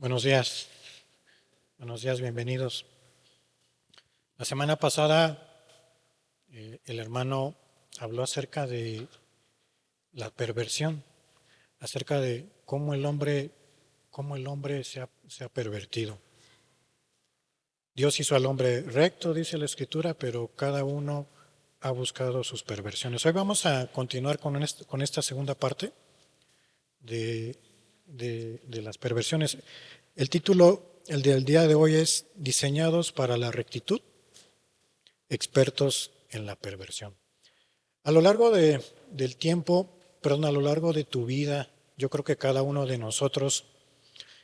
Buenos días, bienvenidos. La semana pasada el hermano habló acerca de la perversión, acerca de cómo el hombre se ha pervertido. Dios hizo al hombre recto, dice la Escritura, pero cada uno ha buscado sus perversiones. Hoy vamos a continuar con esta segunda parte de las perversiones. El título, el del día de hoy, es Diseñados para la rectitud, expertos en la perversión. A lo largo del tiempo, a lo largo de tu vida, yo creo que cada uno de nosotros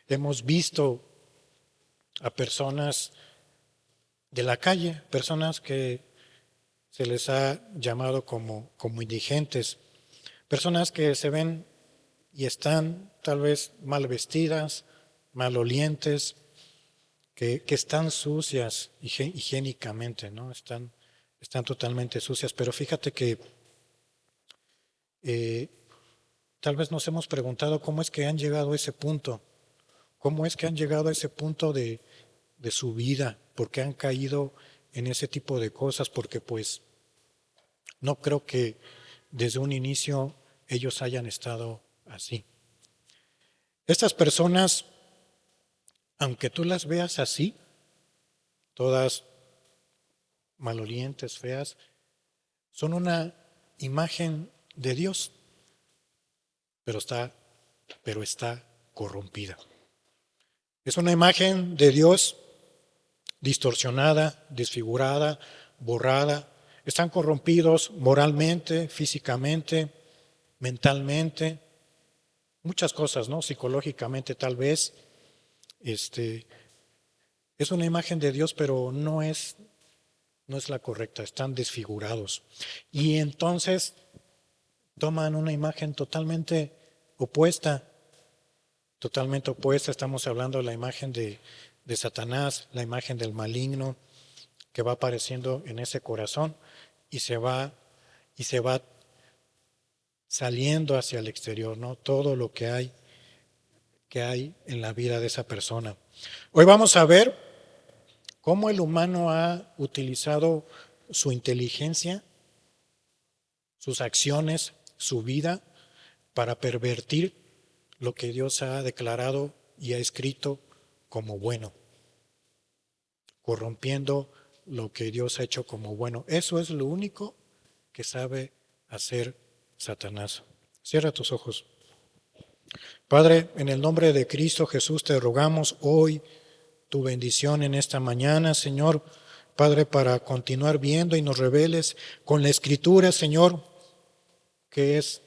hemos visto a personas de la calle, personas que se les ha llamado como indigentes, personas que se ven y están tal vez mal vestidas, malolientes, que están sucias higiénicamente, ¿no? Están totalmente sucias, pero fíjate que tal vez nos hemos preguntado cómo es que han llegado a ese punto, cómo es que han llegado a ese punto de su vida, por qué han caído en ese tipo de cosas, porque pues no creo que desde un inicio ellos hayan estado así. Estas personas, aunque tú las veas así, todas malolientes, feas, son una imagen de Dios, pero está corrompida. Es una imagen de Dios distorsionada, desfigurada, borrada. Están corrompidos moralmente, físicamente, mentalmente, muchas cosas, ¿no? Psicológicamente tal vez. Es una imagen de Dios, pero no es la correcta, están desfigurados. Y entonces toman una imagen totalmente opuesta, estamos hablando de la imagen de Satanás, la imagen del maligno que va apareciendo en ese corazón y se va saliendo hacia el exterior, ¿no? Todo lo que hay en la vida de esa persona. Hoy vamos a ver cómo el humano ha utilizado su inteligencia, sus acciones, su vida, para pervertir lo que Dios ha declarado y ha escrito como bueno, corrompiendo lo que Dios ha hecho como bueno. Eso es lo único que sabe hacer Satanás. Cierra tus ojos. Padre, en el nombre de Cristo Jesús te rogamos hoy tu bendición en esta mañana, Señor, Padre, para continuar viendo y nos reveles con la Escritura, Señor, qué es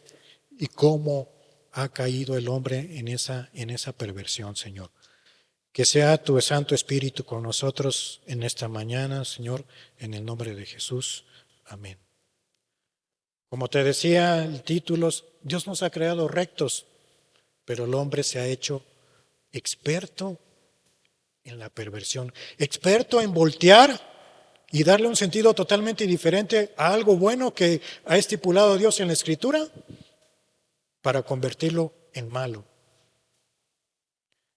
y cómo ha caído el hombre en esa perversión, Señor. Que sea tu Santo Espíritu con nosotros en esta mañana, Señor, en el nombre de Jesús. Amén. Como te decía el título, Dios nos ha creado rectos, pero el hombre se ha hecho experto en la perversión, experto en voltear y darle un sentido totalmente diferente a algo bueno que ha estipulado Dios en la Escritura para convertirlo en malo.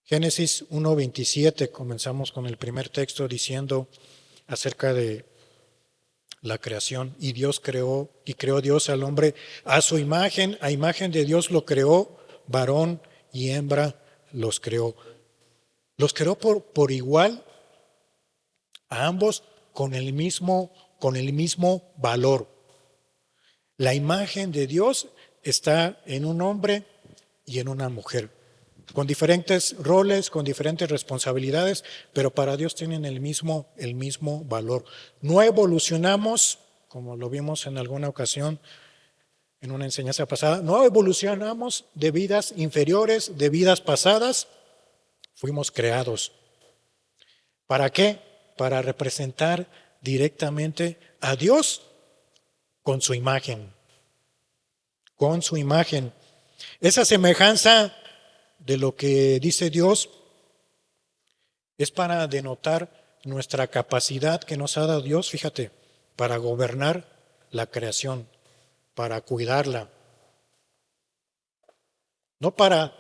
Génesis 1:27, comenzamos con el primer texto diciendo acerca de la creación. Y Dios creó Dios al hombre a su imagen, a imagen de Dios lo creó, varón y hembra los creó. Los creó por igual a ambos con el mismo valor. La imagen de Dios está en un hombre y en una mujer, con diferentes roles, con diferentes responsabilidades, pero para Dios tienen el mismo valor. No evolucionamos, como lo vimos en alguna ocasión en una enseñanza pasada, no evolucionamos de vidas inferiores, de vidas pasadas. Fuimos creados. ¿Para qué? Para representar directamente a Dios con su imagen. Con su imagen. Esa semejanza de lo que dice Dios es para denotar nuestra capacidad que nos ha dado Dios, fíjate, para gobernar la creación, para cuidarla. No para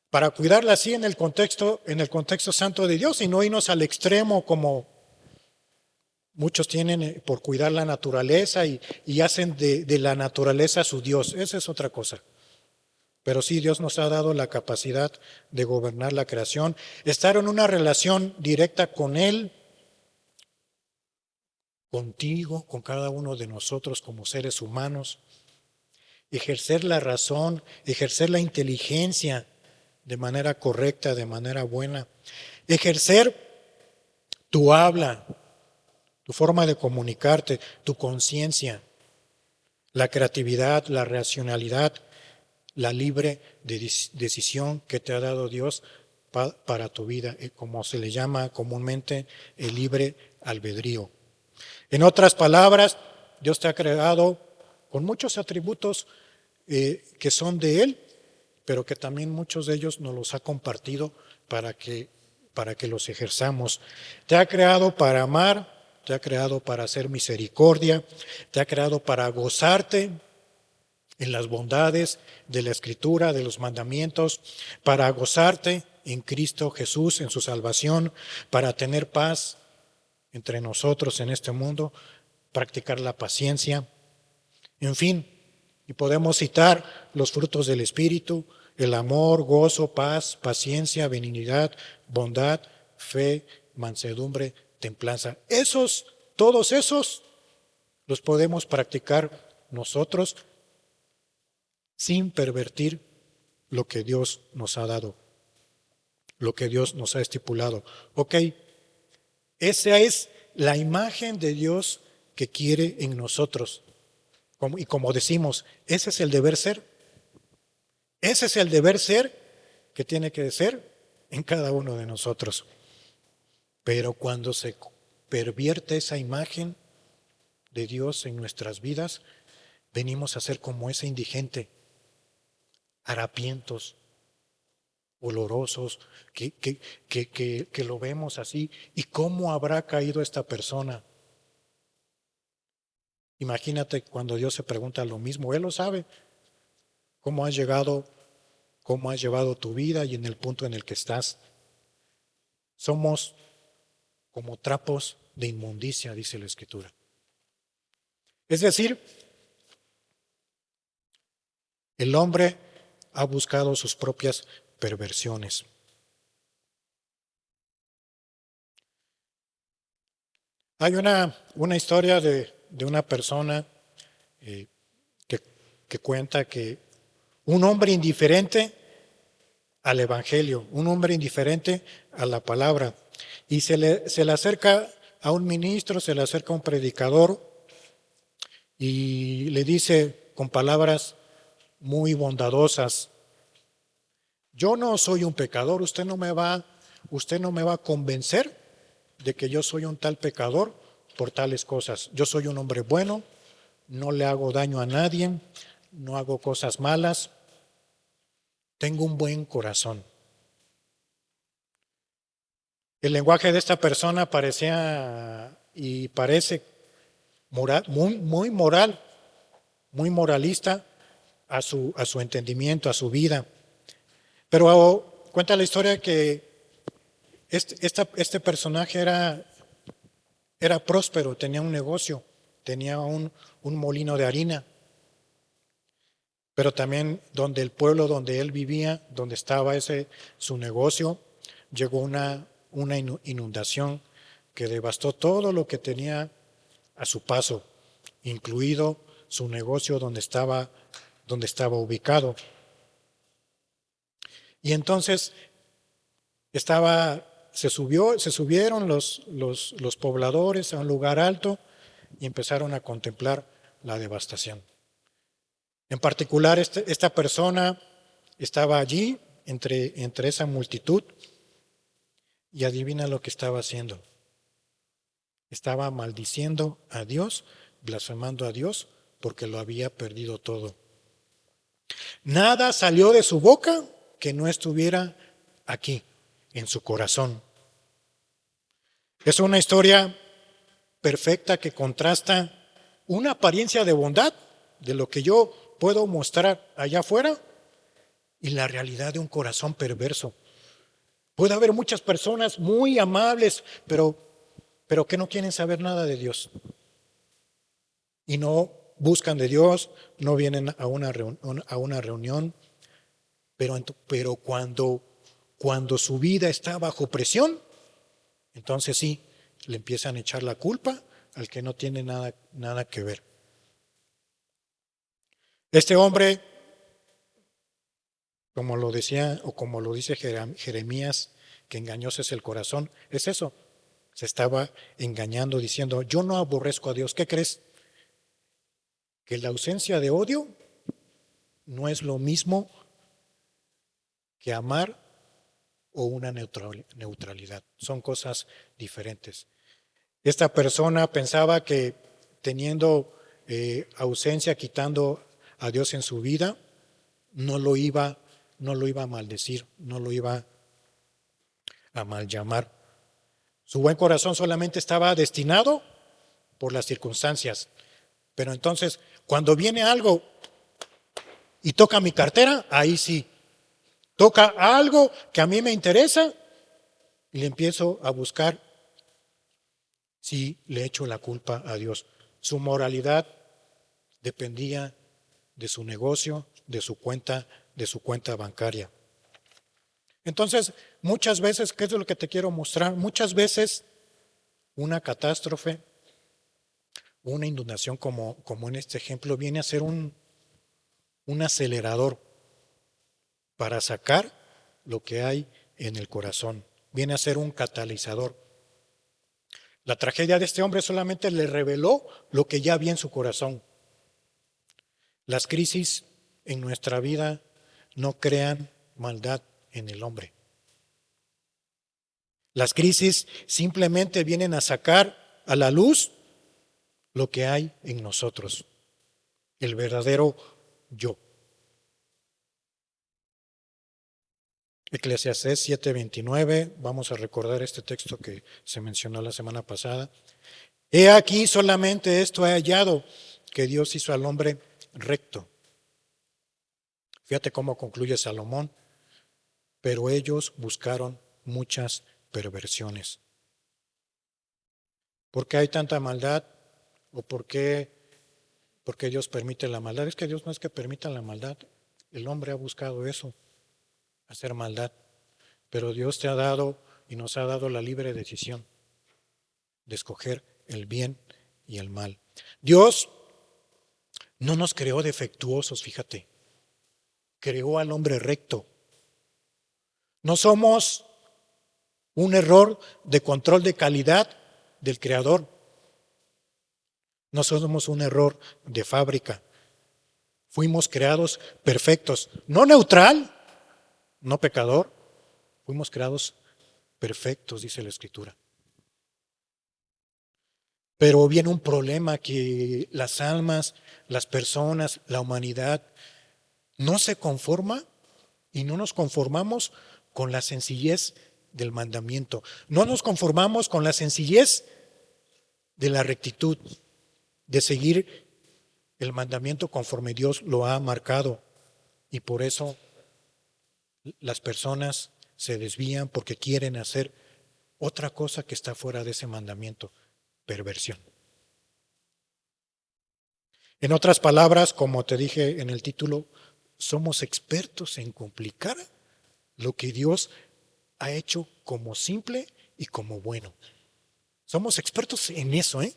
para cuidarla así en el contexto santo de Dios y no irnos al extremo como muchos tienen por cuidar la naturaleza y hacen de la naturaleza su Dios. Esa es otra cosa. Pero sí, Dios nos ha dado la capacidad de gobernar la creación, estar en una relación directa con Él, contigo, con cada uno de nosotros como seres humanos, ejercer la razón, ejercer la inteligencia de manera correcta, de manera buena, ejercer tu habla, tu forma de comunicarte, tu conciencia, la creatividad, la racionalidad, la libre decisión que te ha dado Dios para tu vida, como se le llama comúnmente el libre albedrío. En otras palabras, Dios te ha creado con muchos atributos que son de Él, pero que también muchos de ellos nos los ha compartido para que los ejerzamos. Te ha creado para amar, te ha creado para hacer misericordia, te ha creado para gozarte en las bondades de la Escritura, de los mandamientos, para gozarte en Cristo Jesús, en su salvación, para tener paz entre nosotros en este mundo, practicar la paciencia, en fin, y podemos citar los frutos del Espíritu, el amor, gozo, paz, paciencia, benignidad, bondad, fe, mansedumbre, templanza. Todos esos los podemos practicar nosotros sin pervertir lo que Dios nos ha dado, lo que Dios nos ha estipulado. Ok, esa es la imagen de Dios que quiere en nosotros. Y como decimos, ese es el deber ser. Ese es el deber ser que tiene que ser en cada uno de nosotros. Pero cuando se pervierte esa imagen de Dios en nuestras vidas, venimos a ser como ese indigente, harapientos, olorosos, que lo vemos así. ¿Y cómo habrá caído esta persona? Imagínate cuando Dios se pregunta lo mismo, Él lo sabe. ¿Cómo has llevado tu vida y en el punto en el que estás? Somos como trapos de inmundicia, dice la Escritura. Es decir, el hombre ha buscado sus propias perversiones. Hay una historia de una persona que cuenta que un hombre indiferente al Evangelio, un hombre indiferente a la palabra, y se le acerca a un ministro, se le acerca a un predicador y le dice con palabras muy bondadosas: yo no soy un pecador, usted no me va a convencer de que yo soy un tal pecador por tales cosas. Yo soy un hombre bueno, no le hago daño a nadie, no hago cosas malas, tengo un buen corazón. El lenguaje de esta persona parecía y parece muy moral, muy moralista a su entendimiento, a su vida. Pero cuenta la historia que este personaje era próspero, tenía un negocio, tenía un molino de harina. Pero también donde el pueblo donde él vivía, donde estaba su negocio, llegó una inundación que devastó todo lo que tenía a su paso, incluido su negocio donde estaba ubicado. Y entonces se subieron los pobladores a un lugar alto y empezaron a contemplar la devastación. En particular, esta persona estaba allí entre esa multitud y adivina lo que estaba haciendo. Estaba maldiciendo a Dios, blasfemando a Dios porque lo había perdido todo. Nada salió de su boca que no estuviera aquí, en su corazón. Es una historia perfecta que contrasta una apariencia de bondad de lo que yo puedo mostrar allá afuera y la realidad de un corazón perverso. Puede haber muchas personas muy amables, pero que no quieren saber nada de Dios y no buscan de Dios, no vienen a una reunión, pero cuando su vida está bajo presión, entonces sí, le empiezan a echar la culpa al que no tiene nada que ver. Este hombre, como lo decía o como lo dice Jeremías, que engañoso es el corazón, es eso. Se estaba engañando diciendo, yo no aborrezco a Dios. ¿Qué crees? Que la ausencia de odio no es lo mismo que amar o una neutralidad. Son cosas diferentes. Esta persona pensaba que teniendo ausencia, quitando a Dios en su vida, no lo iba a maldecir, no lo iba a mal llamar. Su buen corazón solamente estaba destinado por las circunstancias. Pero entonces, cuando viene algo y toca mi cartera, ahí sí. Toca algo que a mí me interesa y le empiezo a buscar si le echo la culpa a Dios. Su moralidad dependía de su negocio, de su cuenta bancaria. Entonces, muchas veces, ¿qué es lo que te quiero mostrar? Muchas veces una catástrofe, una inundación como en este ejemplo, viene a ser un acelerador para sacar lo que hay en el corazón. Viene a ser un catalizador. La tragedia de este hombre solamente le reveló lo que ya había en su corazón. Las crisis en nuestra vida no crean maldad en el hombre. Las crisis simplemente vienen a sacar a la luz lo que hay en nosotros, el verdadero yo. Eclesiastés 7:29, vamos a recordar este texto que se mencionó la semana pasada. He aquí solamente esto he hallado, que Dios hizo al hombre recto. Fíjate cómo concluye Salomón, pero ellos buscaron muchas perversiones. ¿Por qué hay tanta maldad? ¿O por qué Dios permite la maldad? Es que Dios no es que permita la maldad. El hombre ha buscado eso, hacer maldad. Pero Dios te ha dado y nos ha dado la libre decisión de escoger el bien y el mal. Dios no nos creó defectuosos, fíjate. Creó al hombre recto. No somos un error de control de calidad del Creador. No somos un error de fábrica. Fuimos creados perfectos, no neutral, no pecador. Fuimos creados perfectos, dice la Escritura. Pero viene un problema que las almas, las personas, la humanidad no se conforma y no nos conformamos con la sencillez del mandamiento. No nos conformamos con la sencillez de la rectitud, de seguir el mandamiento conforme Dios lo ha marcado. Y por eso las personas se desvían porque quieren hacer otra cosa que está fuera de ese mandamiento, perversión. En otras palabras, como te dije en el título, somos expertos en complicar lo que Dios ha hecho como simple y como bueno. Somos expertos en eso, ¿eh?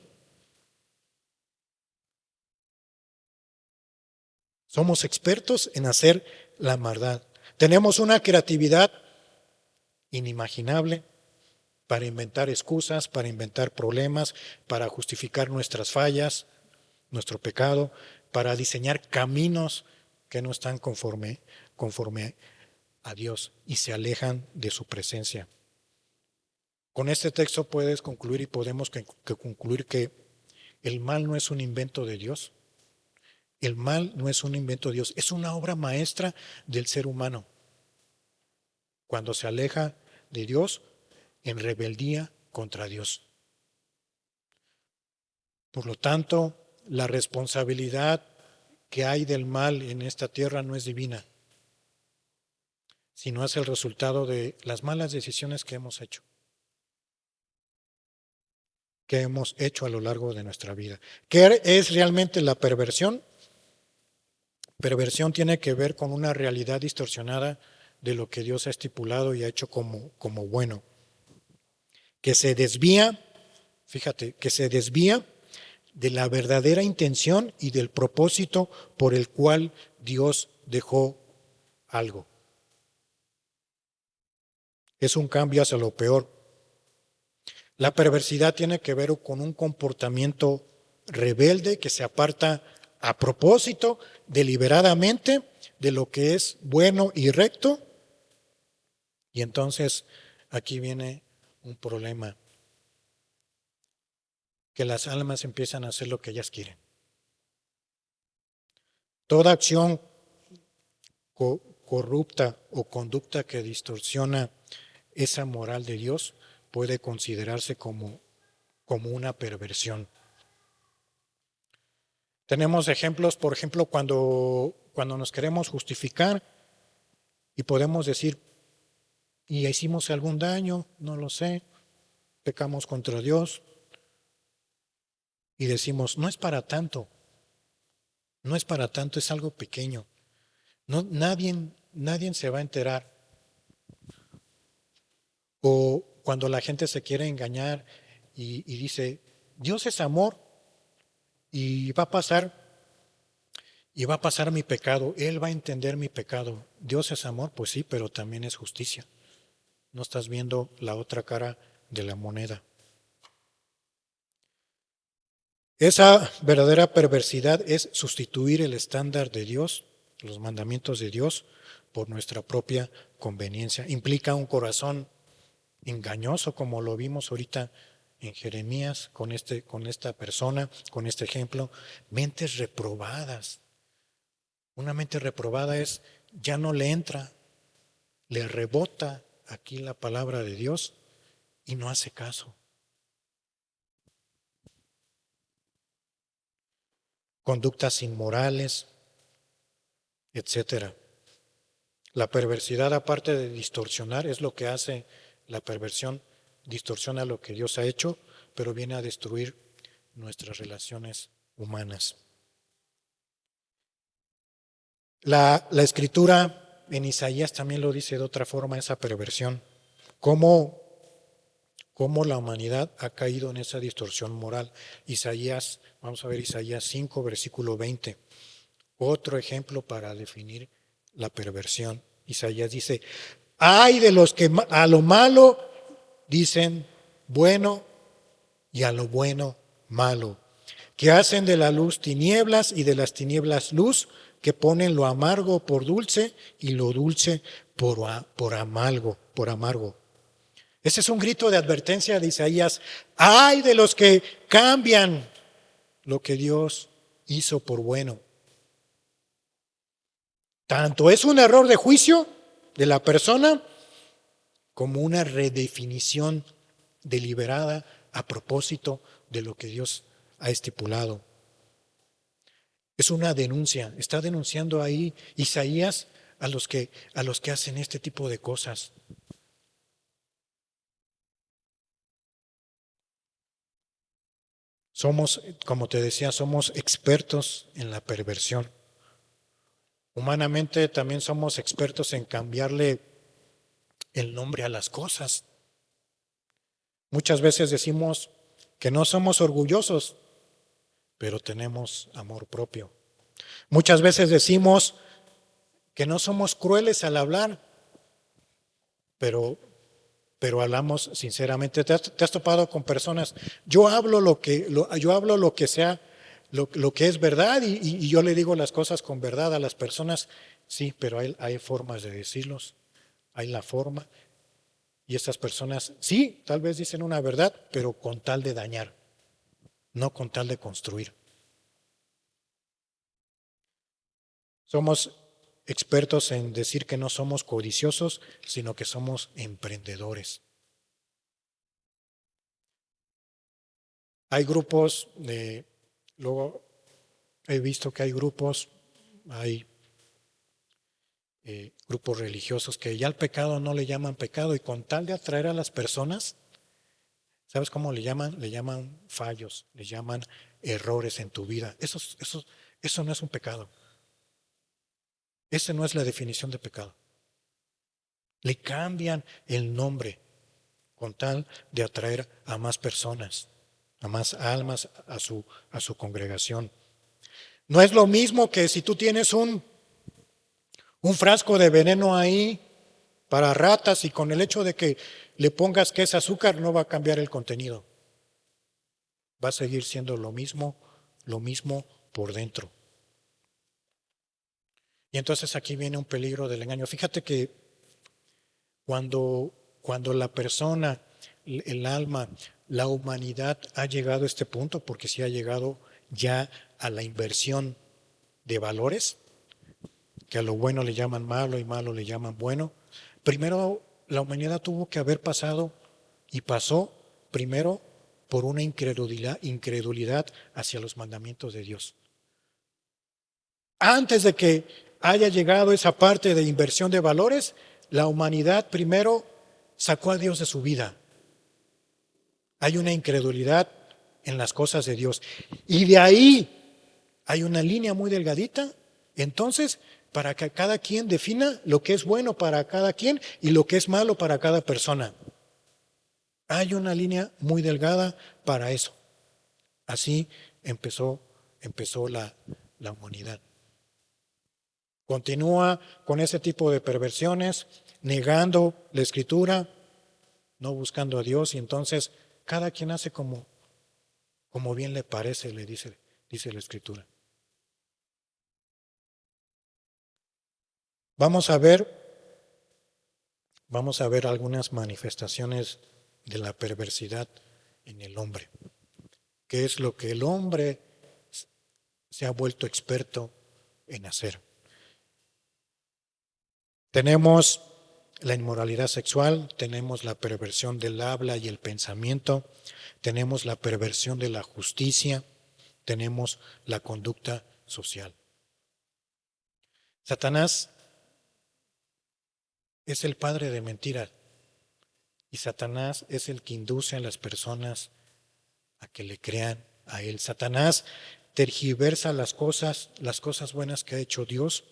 Somos expertos en hacer la maldad. Tenemos una creatividad inimaginable para inventar excusas, para inventar problemas, para justificar nuestras fallas, nuestro pecado, para diseñar caminos que no están conforme a Dios y se alejan de su presencia. Con este texto puedes concluir y podemos concluir que el mal no es un invento de Dios. El mal no es un invento de Dios, es una obra maestra del ser humano. Cuando se aleja de Dios en rebeldía contra Dios. Por lo tanto, la responsabilidad que hay del mal en esta tierra no es divina, sino es el resultado de las malas decisiones que hemos hecho a lo largo de nuestra vida. ¿Qué es realmente la perversión? Perversión tiene que ver con una realidad distorsionada de lo que Dios ha estipulado y ha hecho como bueno, que se desvía, fíjate, que se desvía de la verdadera intención y del propósito por el cual Dios dejó algo. Es un cambio hacia lo peor. La perversidad tiene que ver con un comportamiento rebelde que se aparta a propósito, deliberadamente, de lo que es bueno y recto. Y entonces aquí viene un problema, que las almas empiezan a hacer lo que ellas quieren. Toda acción corrupta o conducta que distorsiona esa moral de Dios puede considerarse como una perversión. Tenemos ejemplos, por ejemplo, cuando nos queremos justificar y podemos decir, y hicimos algún daño, no lo sé, pecamos contra Dios y decimos, no es para tanto, no es para tanto, es algo pequeño. No, nadie se va a enterar. O cuando la gente se quiere engañar y dice, Dios es amor y va a pasar mi pecado, Él va a entender mi pecado. Dios es amor, pues sí, pero también es justicia. No estás viendo la otra cara de la moneda. Esa verdadera perversidad es sustituir el estándar de Dios, los mandamientos de Dios, por nuestra propia conveniencia. Implica un corazón engañoso, como lo vimos ahorita en Jeremías, con esta persona, con este ejemplo. Mentes reprobadas. Una mente reprobada ya no le entra, le rebota aquí la palabra de Dios y no hace caso. Conductas inmorales, etcétera. La perversidad, aparte de distorsionar, es lo que hace la perversión, distorsiona lo que Dios ha hecho, pero viene a destruir nuestras relaciones humanas. La escritura en Isaías también lo dice de otra forma, esa perversión. ¿Cómo la humanidad ha caído en esa distorsión moral? Vamos a ver Isaías 5, versículo 20. Otro ejemplo para definir la perversión. Isaías dice, ay de los que a lo malo dicen bueno y a lo bueno malo, que hacen de la luz tinieblas y de las tinieblas luz, que ponen lo amargo por dulce y lo dulce por amargo. Ese es un grito de advertencia de Isaías. ¡Ay de los que cambian lo que Dios hizo por bueno! Tanto es un error de juicio de la persona como una redefinición deliberada a propósito de lo que Dios ha estipulado. Es una denuncia, está denunciando ahí Isaías a los que hacen este tipo de cosas. Somos, como te decía, somos expertos en la perversión. Humanamente también somos expertos en cambiarle el nombre a las cosas. Muchas veces decimos que no somos orgullosos, pero tenemos amor propio. Muchas veces decimos que no somos crueles al hablar, pero hablamos sinceramente. ¿Te has topado con personas? Yo hablo lo que sea, lo que es verdad y yo le digo las cosas con verdad a las personas. Sí, pero hay formas de decirlos, hay la forma. Y estas personas, sí, tal vez dicen una verdad, pero con tal de dañar, no con tal de construir. Somos expertos en decir que no somos codiciosos, sino que somos emprendedores. Hay grupos, luego he visto que hay grupos, hay grupos religiosos que ya al pecado no le llaman pecado y con tal de atraer a las personas, ¿sabes cómo le llaman? Le llaman fallos, le llaman errores en tu vida. Eso no es un pecado. Esa no es la definición de pecado. Le cambian el nombre con tal de atraer a más personas, a más almas a su congregación. No es lo mismo que si tú tienes un frasco de veneno ahí para ratas y con el hecho de que le pongas que es azúcar no va a cambiar el contenido. Va a seguir siendo lo mismo por dentro. Y entonces aquí viene un peligro del engaño. Fíjate que cuando la persona, el alma, la humanidad ha llegado a este punto, porque sí ha llegado ya a la inversión de valores, que a lo bueno le llaman malo y malo le llaman bueno. Primero, la humanidad tuvo que haber pasado y pasó primero por una incredulidad hacia los mandamientos de Dios. Antes de que haya llegado esa parte de inversión de valores, la humanidad primero sacó a Dios de su vida. Hay una incredulidad en las cosas de Dios. Y de ahí hay una línea muy delgadita, entonces, para que cada quien defina lo que es bueno para cada quien y lo que es malo para cada persona. Hay una línea muy delgada para eso. Así empezó la humanidad. Continúa con ese tipo de perversiones, negando la Escritura, no buscando a Dios, y entonces cada quien hace como bien le parece, le dice la Escritura. Vamos a ver algunas manifestaciones de la perversidad en el hombre. ¿Qué es lo que el hombre se ha vuelto experto en hacer? Tenemos la inmoralidad sexual, tenemos la perversión del habla y el pensamiento, tenemos la perversión de la justicia, tenemos la conducta social. Satanás es el padre de mentiras y Satanás es el que induce a las personas a que le crean a él. Satanás tergiversa las cosas buenas que ha hecho Dios.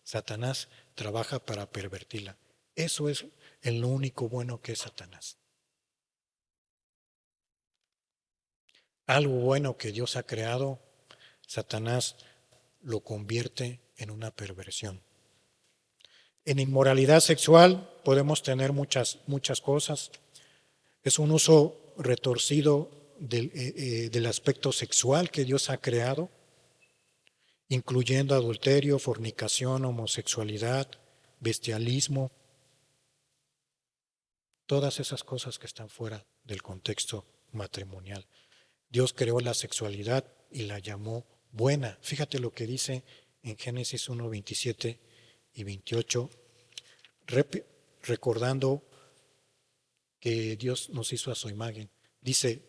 Satanás trabaja para pervertirla. Eso es lo único bueno que es Satanás. Algo bueno que Dios ha creado, Satanás lo convierte en una perversión. En inmoralidad sexual podemos tener muchas cosas. Es un uso retorcido del aspecto sexual que Dios ha creado, incluyendo adulterio, fornicación, homosexualidad, bestialismo, todas esas cosas que están fuera del contexto matrimonial. Dios creó la sexualidad y la llamó buena. Fíjate lo que dice en Génesis 1, 27 y 28, recordando que Dios nos hizo a su imagen. Dice,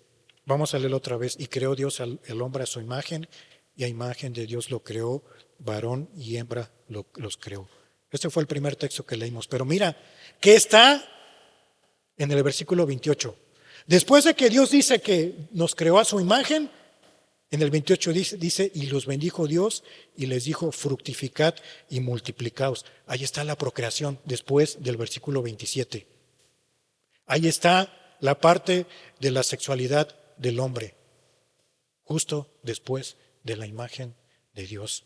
vamos a leerlo otra vez, y creó Dios el hombre a su imagen, y a imagen de Dios lo creó, varón y hembra los creó. Este fue el primer texto que leímos, pero mira, ¿qué está en el versículo 28? Después de que Dios dice que nos creó a su imagen, en el 28 dice, y los bendijo Dios y les dijo, fructificad y multiplicaos. Ahí está la procreación después del versículo 27. Ahí está la parte de la sexualidad del hombre, justo después de la imagen de Dios.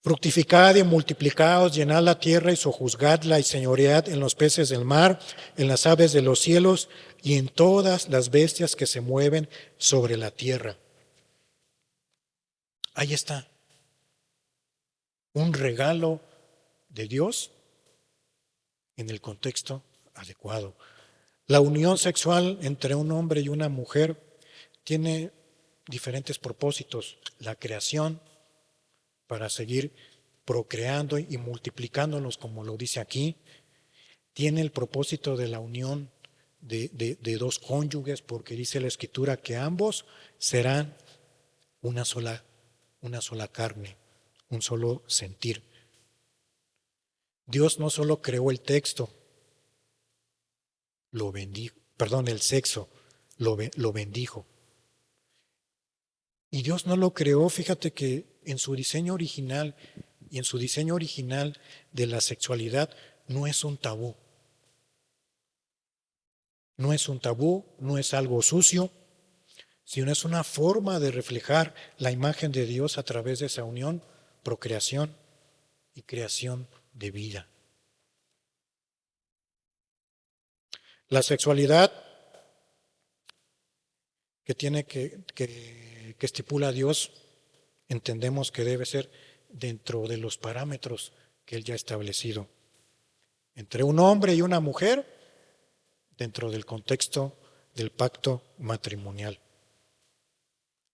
Fructificad y multiplicaos, llenad la tierra y sojuzgadla y señoread en los peces del mar, en las aves de los cielos y en todas las bestias que se mueven sobre la tierra. Ahí está. Un regalo de Dios en el contexto adecuado. La unión sexual entre un hombre y una mujer tiene diferentes propósitos. La creación, para seguir procreando y multiplicándonos, como lo dice aquí. Tiene el propósito de la unión de dos cónyuges, porque dice la Escritura que ambos serán una sola carne, un solo sentir. Dios no solo creó el texto, el sexo, lo bendijo. Y Dios no lo creó, fíjate que en su diseño original y en su diseño original de la sexualidad no es un tabú. No es un tabú, no es algo sucio, sino es una forma de reflejar la imagen de Dios a través de esa unión, procreación y creación de vida. La sexualidad que estipula Dios, entendemos que debe ser dentro de los parámetros que Él ya ha establecido. Entre un hombre y una mujer, dentro del contexto del pacto matrimonial,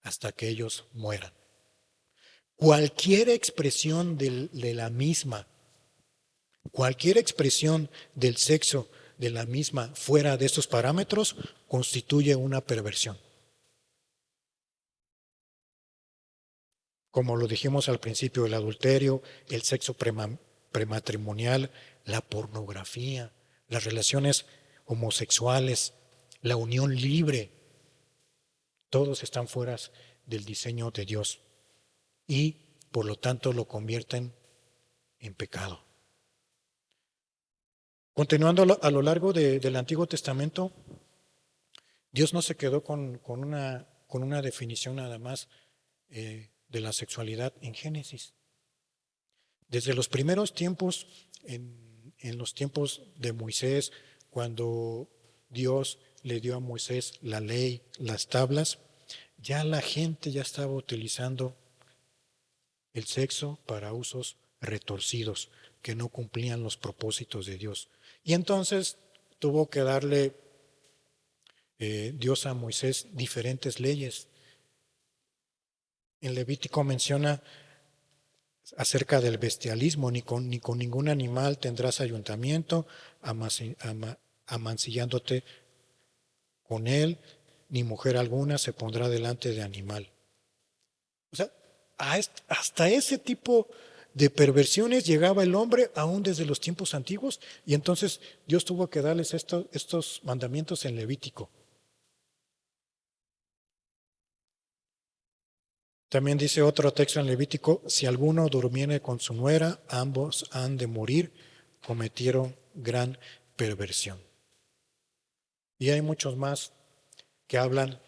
hasta que ellos mueran. Cualquier expresión de la misma, cualquier expresión del sexo de la misma fuera de estos parámetros constituye una perversión. Como lo dijimos al principio, el adulterio, el sexo prematrimonial, la pornografía, las relaciones homosexuales, la unión libre, todos están fuera del diseño de Dios y por lo tanto lo convierten en pecado. Continuando a lo largo del Antiguo Testamento, Dios no se quedó con una definición nada más de la sexualidad en Génesis. Desde los primeros tiempos, en los tiempos de Moisés, cuando Dios le dio a Moisés la ley, las tablas, ya la gente ya estaba utilizando el sexo para usos retorcidos que no cumplían los propósitos de Dios. Y entonces tuvo que darle Dios a Moisés diferentes leyes. En Levítico menciona acerca del bestialismo, ni con ningún animal tendrás ayuntamiento, amancillándote con él, ni mujer alguna se pondrá delante de animal. O sea, hasta ese tipo de perversiones llegaba el hombre aún desde los tiempos antiguos, y entonces Dios tuvo que darles estos mandamientos en Levítico. También dice otro texto en Levítico, si alguno durmiere con su nuera, ambos han de morir, cometieron gran perversión. Y hay muchos más que hablan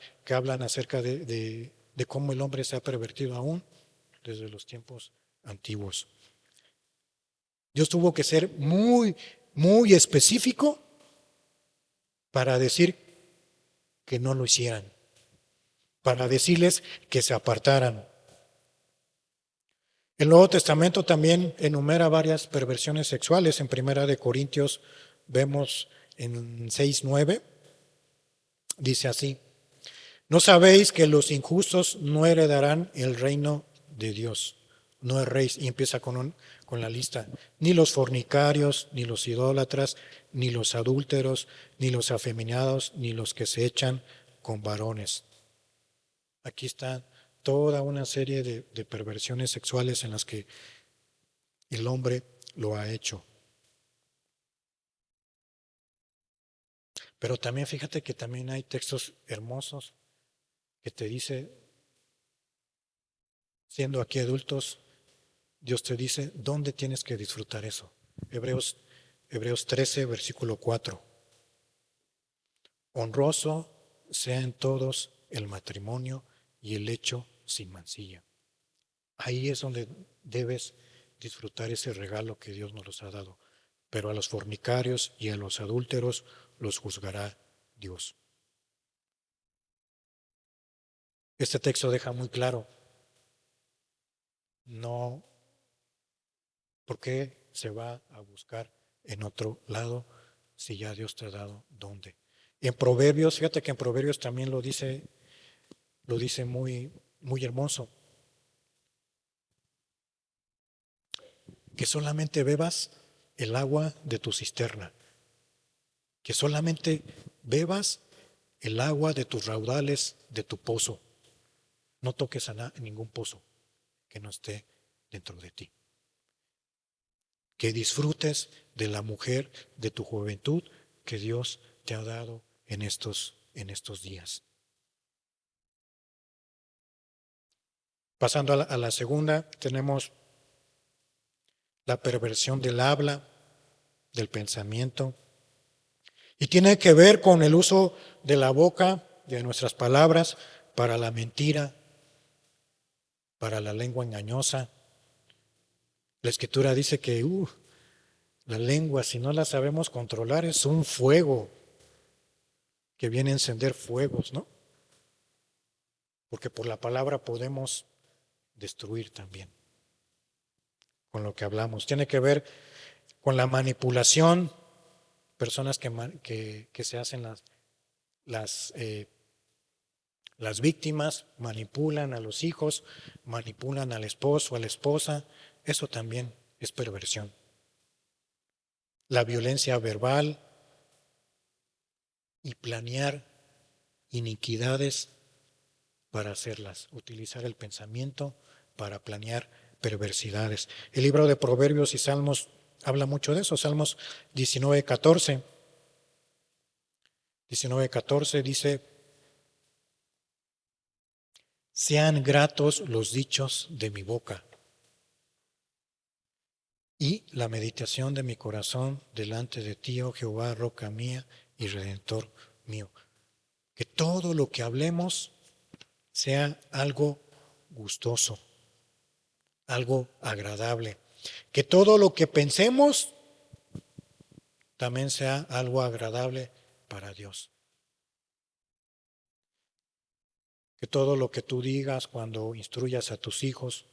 acerca de cómo el hombre se ha pervertido aún desde los tiempos antiguos. Dios tuvo que ser muy, muy específico para decir que no lo hicieran, para decirles que se apartaran. El Nuevo Testamento también enumera varias perversiones sexuales. En Primera de Corintios vemos en 6:9, dice así: ¿no sabéis que los injustos no heredarán el reino de Dios? No erréis, y empieza con la lista: ni los fornicarios, ni los idólatras, ni los adúlteros, ni los afeminados, ni los que se echan con varones. Aquí está toda una serie de perversiones sexuales en las que el hombre lo ha hecho. Pero también fíjate que también hay textos hermosos que te dice, siendo aquí adultos, Dios te dice dónde tienes que disfrutar eso. Hebreos 13, versículo 4. Honroso sea en todos el matrimonio y el lecho sin mancilla. Ahí es donde debes disfrutar ese regalo que Dios nos ha dado. Pero a los fornicarios y a los adúlteros los juzgará Dios. Este texto deja muy claro, no, ¿por qué se va a buscar en otro lado si ya Dios te ha dado dónde? En Proverbios, fíjate que en Proverbios también lo dice muy, muy hermoso. Que solamente bebas el agua de tu cisterna. Que solamente bebas el agua de tus raudales, de tu pozo. No toques ningún pozo que no esté dentro de ti. que disfrutes de la mujer de tu juventud que Dios te ha dado en estos días. Pasando a la segunda, tenemos la perversión del habla, del pensamiento, y tiene que ver con el uso de la boca, de nuestras palabras, para la mentira, para la lengua engañosa. La Escritura dice que la lengua, si no la sabemos controlar, es un fuego que viene a encender fuegos, ¿no? Porque por la palabra podemos destruir también con lo que hablamos. Tiene que ver con la manipulación, personas que se hacen las víctimas, manipulan a los hijos, manipulan al esposo, a la esposa. Eso también es perversión. La violencia verbal y planear iniquidades para hacerlas, utilizar el pensamiento para planear perversidades. El libro de Proverbios y Salmos habla mucho de eso. Salmos 19:14 dice: sean gratos los dichos de mi boca y la meditación de mi corazón delante de ti, oh Jehová, roca mía y redentor mío. Que todo lo que hablemos sea algo gustoso, algo agradable. Que todo lo que pensemos también sea algo agradable para Dios. Que todo lo que tú digas cuando instruyas a tus hijos,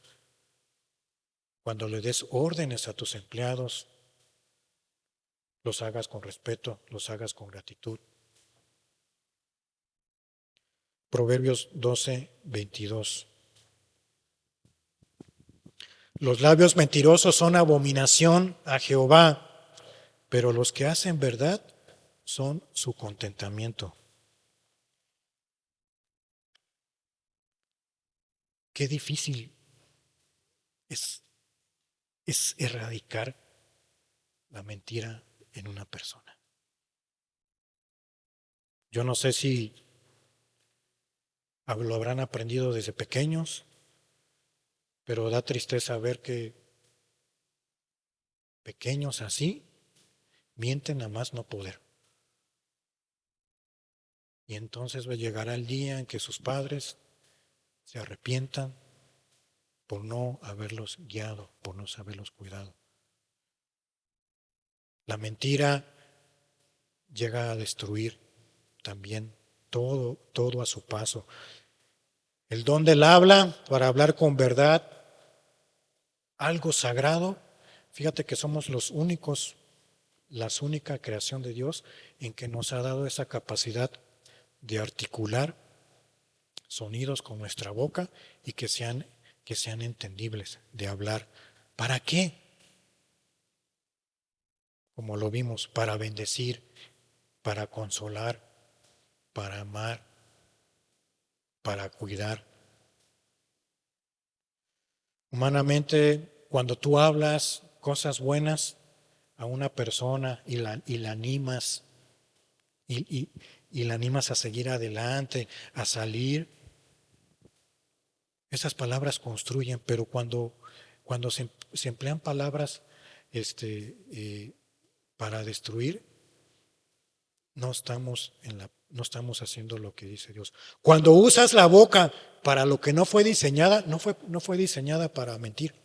cuando le des órdenes a tus empleados, los hagas con respeto, los hagas con gratitud. Proverbios 12:22. Los labios mentirosos son abominación a Jehová, pero los que hacen verdad son su contentamiento. Qué difícil es erradicar la mentira en una persona. Yo no sé si lo habrán aprendido desde pequeños, pero da tristeza ver que pequeños así mienten a más no poder. Y entonces llegará el día en que sus padres se arrepientan por no haberlos guiado, por no haberlos cuidado. La mentira llega a destruir también todo a su paso. El don del habla, para hablar con verdad, algo sagrado. Fíjate que somos la única creación de Dios en que nos ha dado esa capacidad de articular sonidos con nuestra boca y que sean entendibles, de hablar. ¿Para qué? Como lo vimos, para bendecir, para consolar, para amar, para cuidar. Humanamente, cuando tú hablas cosas buenas a una persona y la animas, y la animas a seguir adelante, a salir, esas palabras construyen, pero cuando se emplean palabras para destruir, no estamos haciendo lo que dice Dios. Cuando usas la boca para lo que no fue diseñada, no fue diseñada para mentir.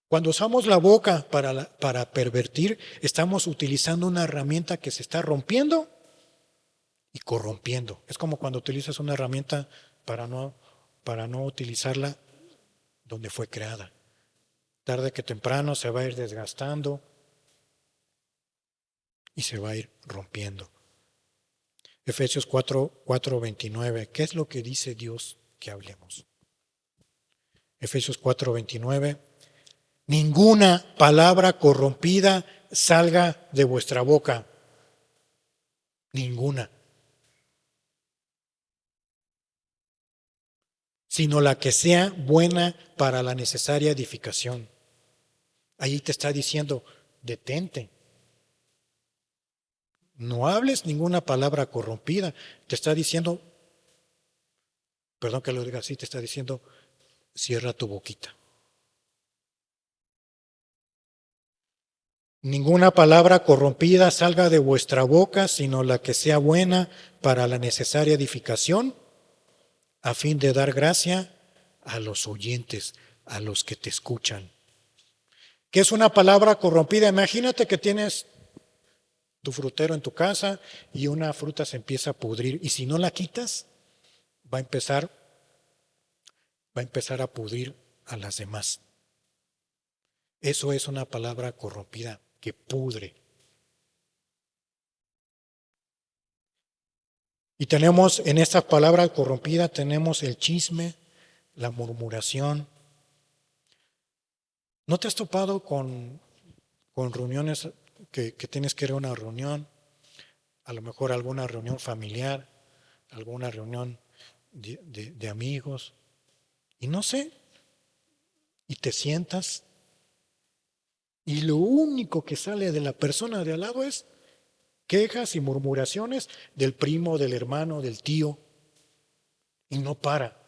Cuando usamos la boca para pervertir, estamos utilizando una herramienta que se está rompiendo y corrompiendo. Es como cuando utilizas una herramienta para no utilizarla donde fue creada. Tarde que temprano se va a ir desgastando y se va a ir rompiendo. Efesios 4:29. ¿Qué es lo que dice Dios que hablemos? Efesios 4:29. Ninguna palabra corrompida salga de vuestra boca. Ninguna. Sino la que sea buena para la necesaria edificación, Ahí te está diciendo, detente. No hables ninguna palabra corrompida. Te está diciendo, perdón que lo diga así, te está diciendo, cierra tu boquita. Ninguna palabra corrompida salga de vuestra boca, sino la que sea buena para la necesaria edificación, a fin de dar gracia a los oyentes, a los que te escuchan. ¿Qué es una palabra corrompida? Imagínate que tienes tu frutero en tu casa y una fruta se empieza a pudrir y si no la quitas, va a empezar a pudrir a las demás. Eso es una palabra corrompida que pudre. Y tenemos en esta palabra corrompida, tenemos el chisme, la murmuración. ¿No te has topado con reuniones que tienes que ir a una reunión? A lo mejor alguna reunión familiar, alguna reunión de amigos. Y no sé, y te sientas y lo único que sale de la persona de al lado es quejas y murmuraciones del primo, del hermano, del tío. Y no para.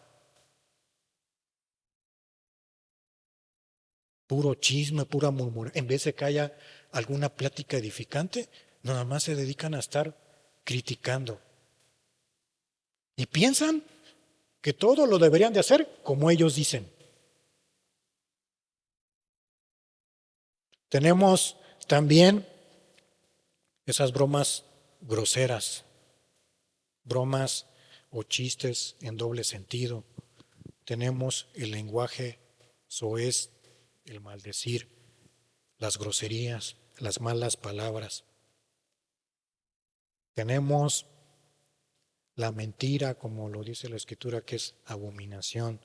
Puro chisme, pura murmuración. En vez de que haya alguna plática edificante, nada más se dedican a estar criticando. Y piensan que todo lo deberían de hacer como ellos dicen. Tenemos también esas bromas groseras, bromas o chistes en doble sentido. Tenemos el lenguaje soez, el maldecir, las groserías, las malas palabras. Tenemos la mentira, como lo dice la Escritura, que es abominación.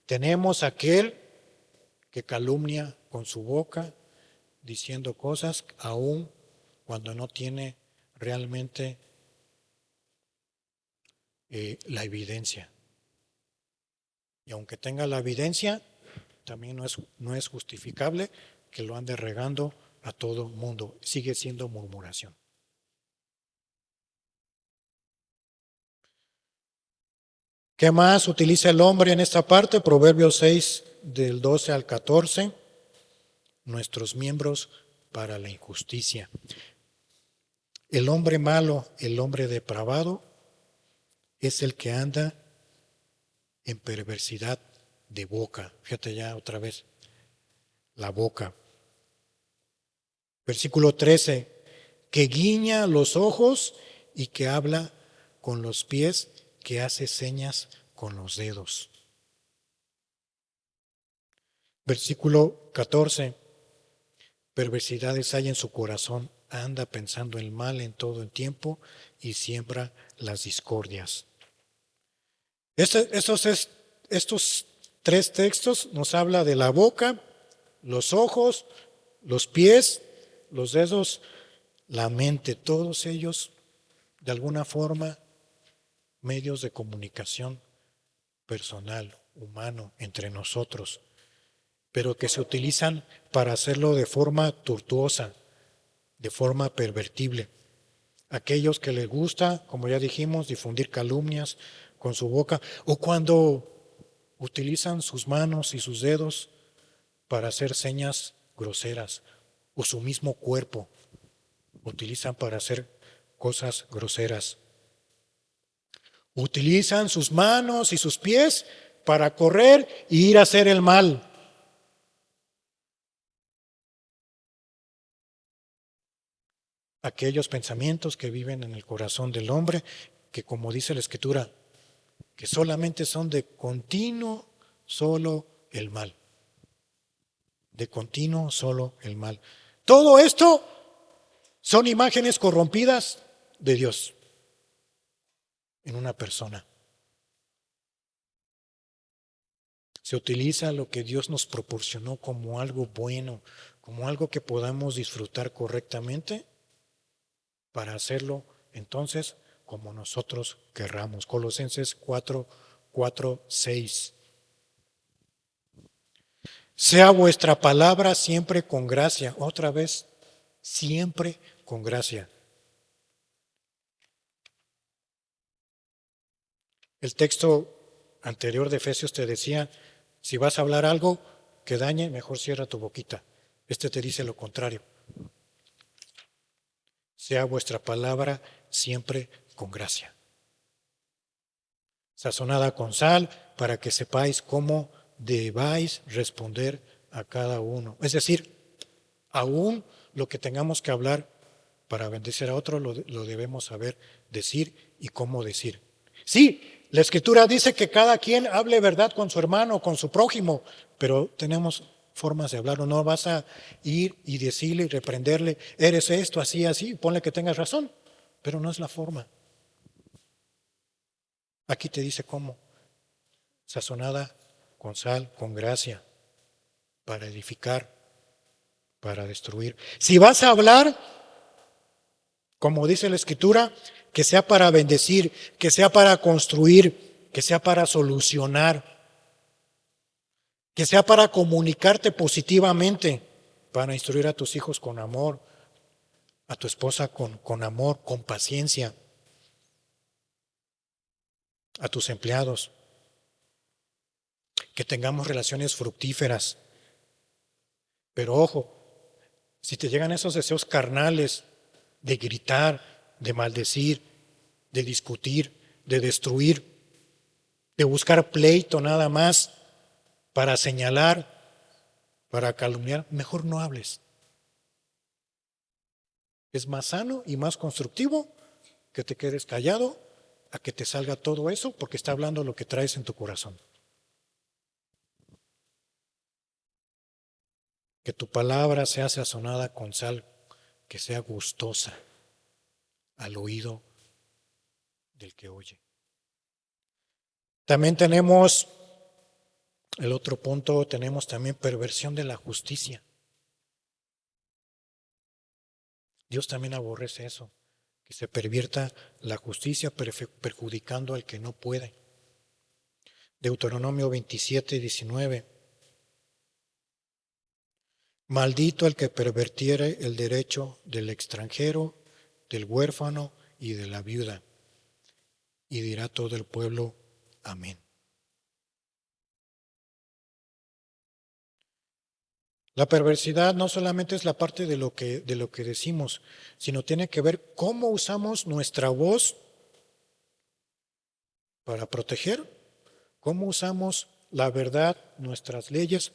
Tenemos aquel que calumnia con su boca, diciendo cosas aún cuando no tiene realmente la evidencia. Y aunque tenga la evidencia, también no es justificable que lo ande regando a todo mundo. Sigue siendo murmuración. ¿Qué más utiliza el hombre en esta parte? Proverbios 6, del 12 al 14. Nuestros miembros para la injusticia. El hombre malo, el hombre depravado, es el que anda en perversidad de boca. Fíjate ya otra vez, la boca. Versículo 13, que guiña los ojos y que habla con los pies, que hace señas con los dedos. Versículo 14, perversidades hay en su corazón, anda pensando el mal en todo el tiempo y siembra las discordias. Estos tres textos nos habla de la boca, los ojos, los pies, los dedos, la mente, todos ellos de alguna forma medios de comunicación personal, humano, entre nosotros, pero que se utilizan para hacerlo de forma tortuosa, de forma pervertible. Aquellos que les gusta, como ya dijimos, difundir calumnias con su boca, o cuando utilizan sus manos y sus dedos para hacer señas groseras, o su mismo cuerpo utilizan para hacer cosas groseras. Utilizan sus manos y sus pies para correr e ir a hacer el mal. Aquellos pensamientos que viven en el corazón del hombre, que como dice la Escritura, que solamente son de continuo solo el mal. De continuo solo el mal. Todo esto son imágenes corrompidas de Dios en una persona. Se utiliza lo que Dios nos proporcionó como algo bueno, como algo que podamos disfrutar correctamente para hacerlo entonces como nosotros querramos. Colosenses 4:6. Sea vuestra palabra siempre con gracia. Otra vez, siempre con gracia. El texto anterior de Efesios te decía, si vas a hablar algo que dañe, mejor cierra tu boquita. Este te dice lo contrario. Sea vuestra palabra siempre con gracia, sazonada con sal, para que sepáis cómo debáis responder a cada uno. Es decir, aún lo que tengamos que hablar para bendecir a otro, lo debemos saber decir y cómo decir. Sí, la Escritura dice que cada quien hable verdad con su hermano, con su prójimo, pero tenemos formas de hablarlo. No vas a ir y decirle y reprenderle, eres esto, así, así, ponle que tengas razón, pero no es la forma. Aquí te dice cómo, sazonada con sal, con gracia, para edificar, para destruir. Si vas a hablar, como dice la Escritura, que sea para bendecir, que sea para construir, que sea para solucionar, que sea para comunicarte positivamente, para instruir a tus hijos con amor, a tu esposa con amor, con paciencia, a tus empleados, que tengamos relaciones fructíferas. Pero ojo, si te llegan esos deseos carnales de gritar, de maldecir, de discutir, de destruir, de buscar pleito nada más para señalar, para calumniar, mejor no hables. Es más sano y más constructivo que te quedes callado a que te salga todo eso porque está hablando lo que traes en tu corazón. Que tu palabra sea sazonada con sal, que sea gustosa al oído del que oye. También tenemos, el otro punto, tenemos también perversión de la justicia. Dios también aborrece eso, que se pervierta la justicia perjudicando al que no puede. Deuteronomio 27:19. Maldito el que pervertiere el derecho del extranjero, del huérfano y de la viuda. Y dirá todo el pueblo, amén. La perversidad no solamente es la parte de lo que decimos, sino tiene que ver cómo usamos nuestra voz para proteger, cómo usamos la verdad, nuestras leyes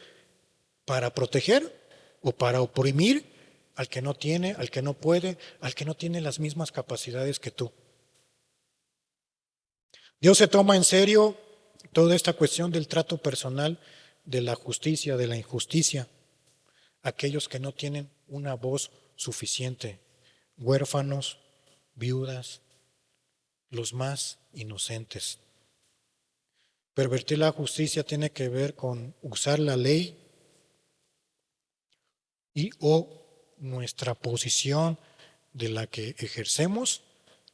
para proteger o para oprimir al que no tiene, al que no puede, al que no tiene las mismas capacidades que tú. Dios se toma en serio toda esta cuestión del trato personal, de la justicia, de la injusticia, aquellos que no tienen una voz suficiente, huérfanos, viudas, los más inocentes. Pervertir la justicia tiene que ver con usar la ley y o nuestra posición de la que ejercemos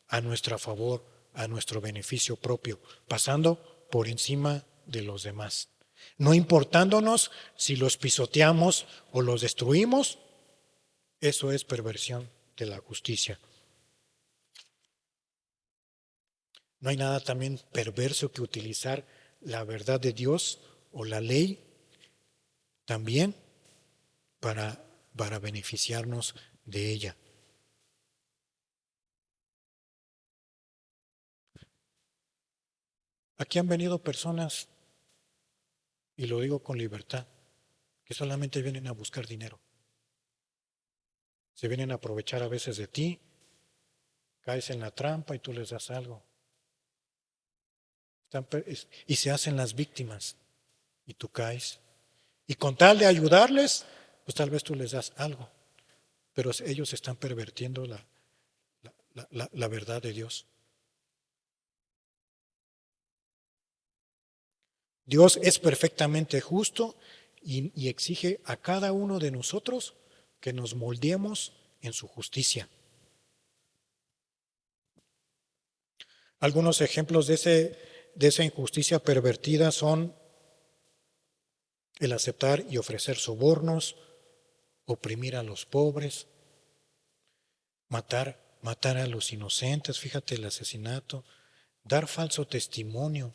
a nuestro favor, a nuestro beneficio propio, pasando por encima de los demás. No importándonos si los pisoteamos o los destruimos, eso es perversión de la justicia. No hay nada también perverso que utilizar la verdad de Dios o la ley también para beneficiarnos de ella. Aquí han venido personas, y lo digo con libertad, que solamente vienen a buscar dinero. Se vienen a aprovechar a veces de ti, caes en la trampa y tú les das algo. Y se hacen las víctimas y tú caes. Y con tal de ayudarles, pues tal vez tú les das algo. Pero ellos están pervirtiendo la verdad de Dios. Dios es perfectamente justo y exige a cada uno de nosotros que nos moldeemos en su justicia. Algunos ejemplos de esa injusticia pervertida son el aceptar y ofrecer sobornos, oprimir a los pobres, matar a los inocentes, fíjate el asesinato, dar falso testimonio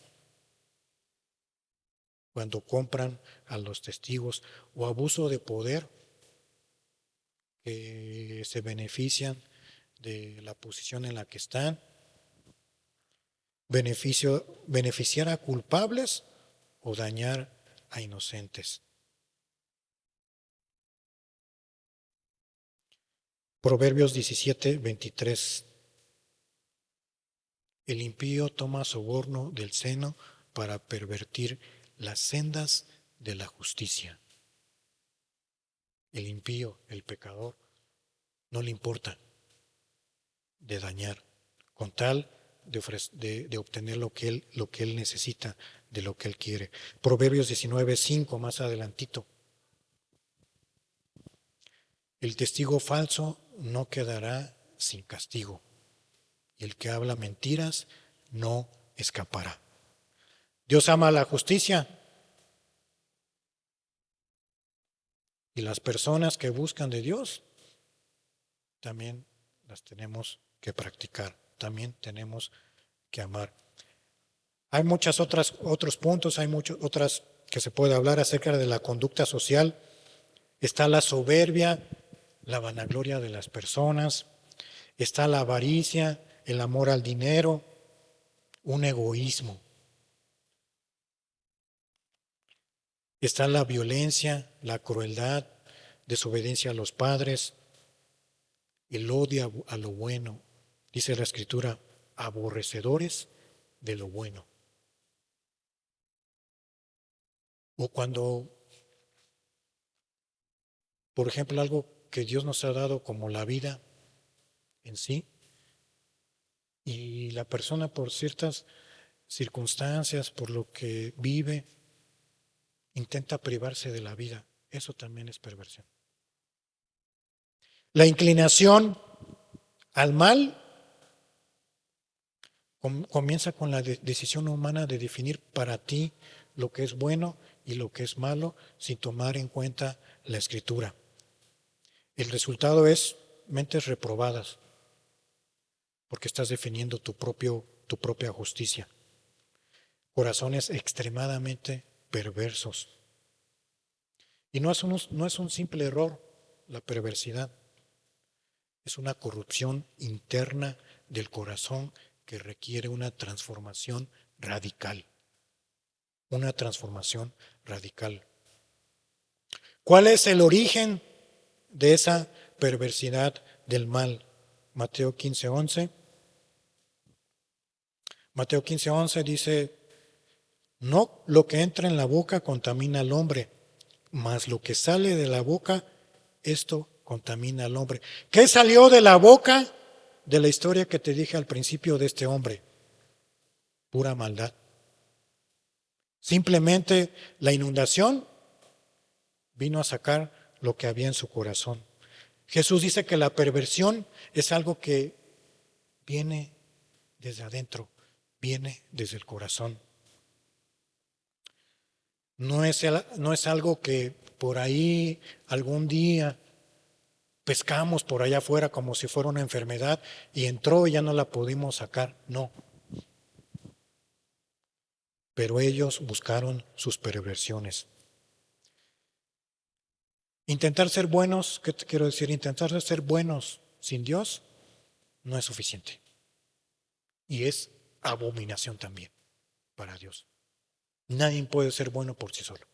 cuando compran a los testigos o abuso de poder que se benefician de la posición en la que están, beneficiar a culpables o dañar a inocentes. Proverbios 17:23. El impío toma soborno del seno para pervertir las sendas de la justicia. El impío, el pecador, no le importa de dañar, con tal de obtener lo que él necesita, de lo que él quiere. Proverbios 19:5, más adelantito. El testigo falso no quedará sin castigo, y el que habla mentiras no escapará. Dios ama la justicia, y las personas que buscan de Dios también las tenemos que practicar, también tenemos que amar. Hay otros puntos, hay muchas otras que se puede hablar acerca de la conducta social. Está la soberbia, la vanagloria de las personas, está la avaricia, el amor al dinero, un egoísmo. Está la violencia, la crueldad, desobediencia a los padres, el odio a lo bueno. Dice la Escritura, aborrecedores de lo bueno. O cuando, por ejemplo, algo que Dios nos ha dado como la vida en sí, y la persona por ciertas circunstancias, por lo que vive, intenta privarse de la vida. Eso también es perversión. La inclinación al mal comienza con la decisión humana de definir para ti lo que es bueno y lo que es malo sin tomar en cuenta la Escritura. El resultado es mentes reprobadas, porque estás definiendo tu propia justicia. Corazones extremadamente perversos. Y no es un simple error la perversidad. Es una corrupción interna del corazón que requiere una transformación radical. Una transformación radical. ¿Cuál es el origen de esa perversidad del mal? Mateo 15:11. Mateo 15:11 dice, no lo que entra en la boca contamina al hombre, mas lo que sale de la boca, esto contamina al hombre. ¿Qué salió de la boca de la historia que te dije al principio de este hombre? Pura maldad. Simplemente la inundación vino a sacar lo que había en su corazón. Jesús dice que la perversión es algo que viene desde adentro, viene desde el corazón. No es algo que por ahí algún día pescamos por allá afuera como si fuera una enfermedad y entró y ya no la pudimos sacar. No. Pero ellos buscaron sus perversiones. Intentar ser buenos, ¿qué te quiero decir? Intentar ser buenos sin Dios no es suficiente. Y es abominación también para Dios. Nadie puede ser bueno por sí solo.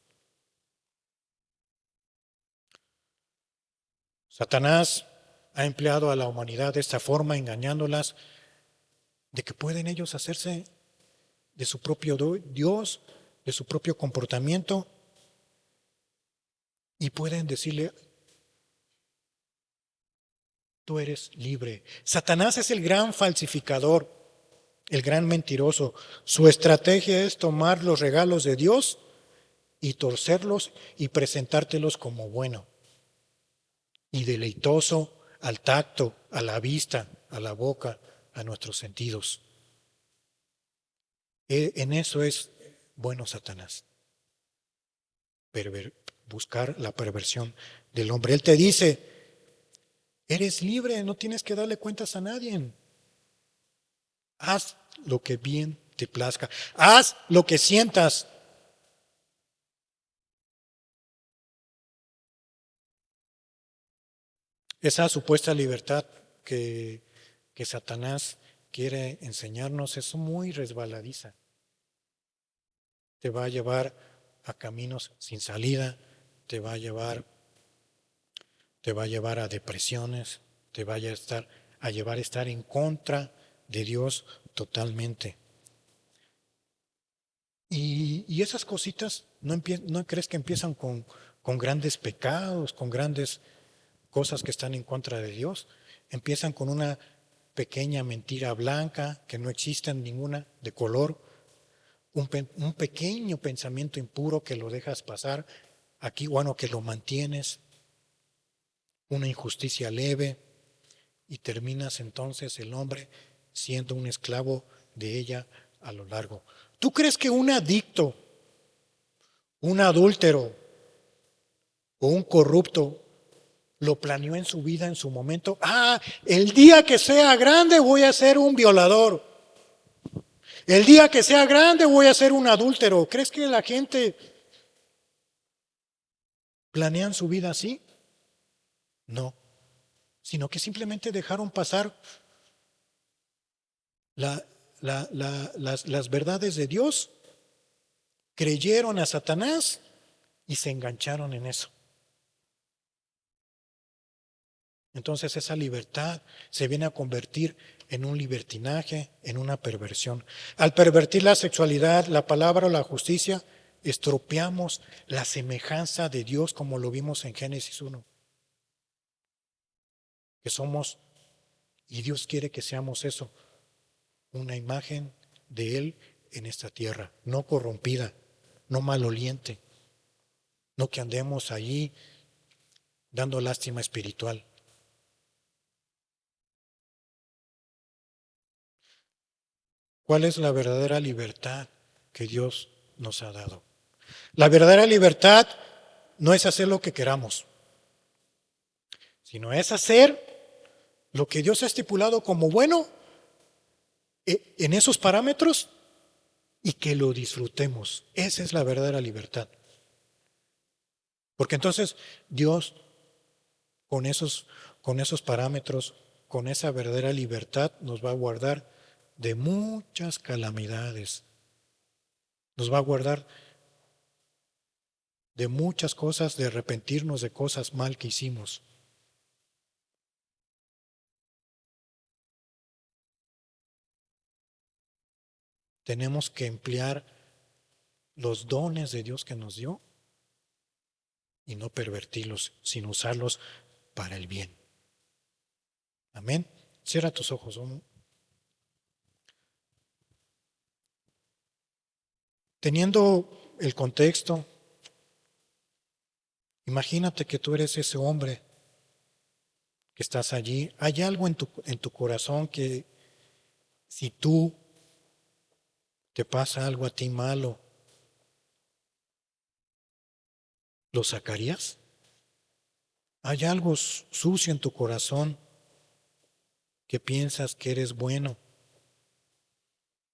Satanás ha empleado a la humanidad de esta forma, engañándolas, de que pueden ellos hacerse de su propio Dios, de su propio comportamiento, y pueden decirle, tú eres libre. Satanás es el gran falsificador, el gran mentiroso. Su estrategia es tomar los regalos de Dios y torcerlos y presentártelos como bueno y deleitoso al tacto, a la vista, a la boca, a nuestros sentidos. En eso es bueno Satanás. buscar la perversión del hombre. Él te dice, eres libre, no tienes que darle cuentas a nadie. Haz lo que bien te plazca. Haz lo que sientas. Esa supuesta libertad que Satanás quiere enseñarnos es muy resbaladiza. Te va a llevar a caminos sin salida, te va a llevar a depresiones, te va a llevar a estar en contra de Dios totalmente. Y esas cositas no crees que empiezan con grandes pecados, con grandes cosas que están en contra de Dios. Empiezan con una pequeña mentira blanca que no existe ninguna de color, un pequeño pensamiento impuro que lo dejas pasar aquí, bueno, que lo mantienes, una injusticia leve, y terminas entonces el hombre siendo un esclavo de ella a lo largo. ¿Tú crees que un adicto, un adúltero o un corrupto lo planeó en su vida, en su momento? El día que sea grande voy a ser un violador. El día que sea grande voy a ser un adúltero. ¿Crees que la gente planea su vida así? No, sino que simplemente dejaron pasar las verdades de Dios, creyeron a Satanás y se engancharon en eso. Entonces esa libertad se viene a convertir en un libertinaje, en una perversión. Al pervertir la sexualidad, la palabra o la justicia, estropeamos la semejanza de Dios como lo vimos en Génesis 1. Que somos, y Dios quiere que seamos eso, una imagen de Él en esta tierra, no corrompida, no maloliente, no que andemos allí dando lástima espiritual. ¿Cuál es la verdadera libertad que Dios nos ha dado? La verdadera libertad no es hacer lo que queramos, sino es hacer lo que Dios ha estipulado como bueno en esos parámetros y que lo disfrutemos. Esa es la verdadera libertad. Porque entonces Dios, con esos parámetros, con esa verdadera libertad, nos va a guardar de muchas calamidades. Nos va a guardar de muchas cosas, de arrepentirnos de cosas mal que hicimos. Tenemos que emplear los dones de Dios que nos dio y no pervertirlos, sino usarlos para el bien. Amén. Cierra tus ojos. Teniendo el contexto, imagínate que tú eres ese hombre que estás allí. Hay algo en tu corazón que si tú te pasa algo a ti malo, ¿lo sacarías? Hay algo sucio en tu corazón que piensas que eres bueno,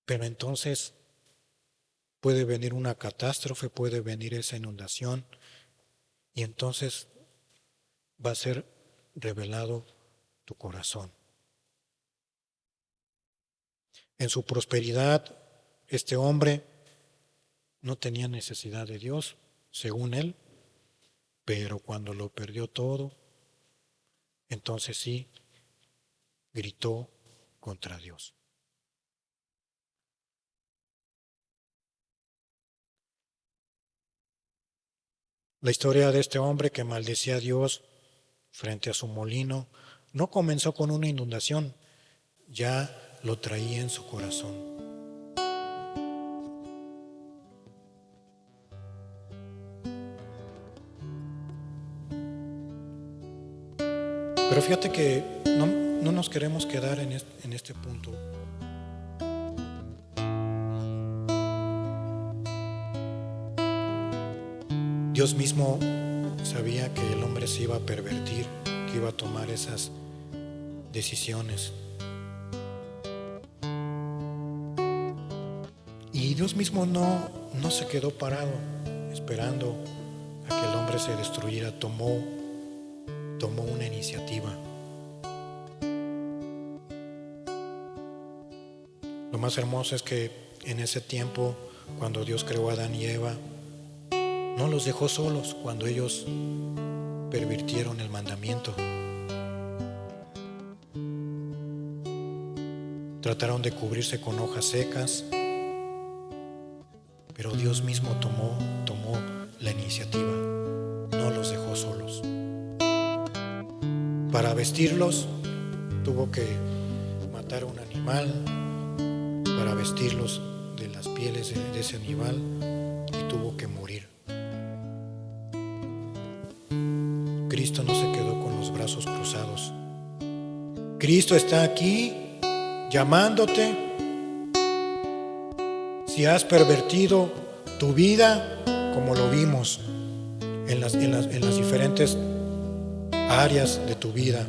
pero entonces puede venir una catástrofe, puede venir esa inundación y entonces va a ser revelado tu corazón. En su prosperidad, este hombre no tenía necesidad de Dios, según él, pero cuando lo perdió todo, entonces sí, gritó contra Dios. La historia de este hombre que maldecía a Dios frente a su molino no comenzó con una inundación, ya lo traía en su corazón. Pero fíjate que no nos queremos quedar en este punto. Dios mismo sabía que el hombre se iba a pervertir, que iba a tomar esas decisiones. Y Dios mismo no se quedó parado esperando a que el hombre se destruyera, tomó una iniciativa. Lo más hermoso es que en ese tiempo, cuando Dios creó a Adán y Eva, no los dejó solos cuando ellos pervirtieron el mandamiento. Trataron de cubrirse con hojas secas, pero Dios mismo tomó la iniciativa, no los dejó solos. Para vestirlos tuvo que matar un animal, para vestirlos de las pieles de ese animal, y tuvo que morir. Cristo no se quedó con los brazos cruzados. Cristo está aquí llamándote. Si has pervertido tu vida, como lo vimos en las diferentes áreas de tu vida,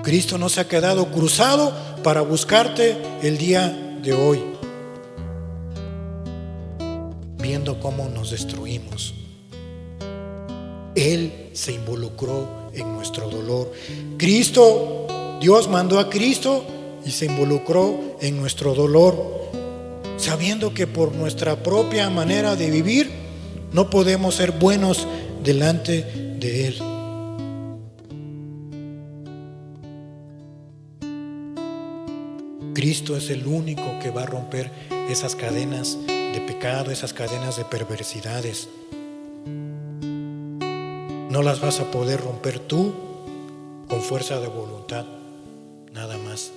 Cristo no se ha quedado cruzado para buscarte el día de hoy, viendo cómo nos destruimos. Él se involucró en nuestro dolor. Dios mandó a Cristo y se involucró en nuestro dolor, sabiendo que por nuestra propia manera de vivir no podemos ser buenos delante de Él. Cristo es el único que va a romper esas cadenas de pecado, esas cadenas de perversidades. No las vas a poder romper tú con fuerza de voluntad, nada más.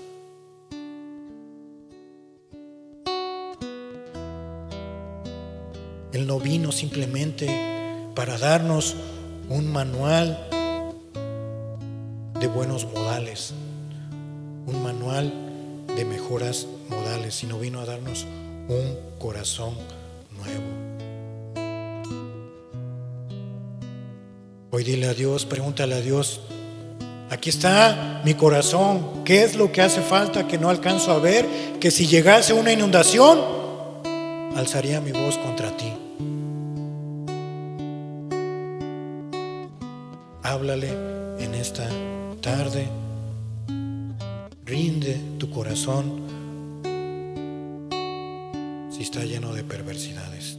Él no vino simplemente para darnos un manual de buenos modales, un manual de mejoras modales, sino vino a darnos un corazón nuevo. Hoy dile a Dios, pregúntale a Dios: aquí está mi corazón, ¿qué es lo que hace falta que no alcanzo a ver? Que si llegase una inundación, alzaría mi voz contra ti. Háblale en esta tarde, rinde tu corazón si está lleno de perversidades.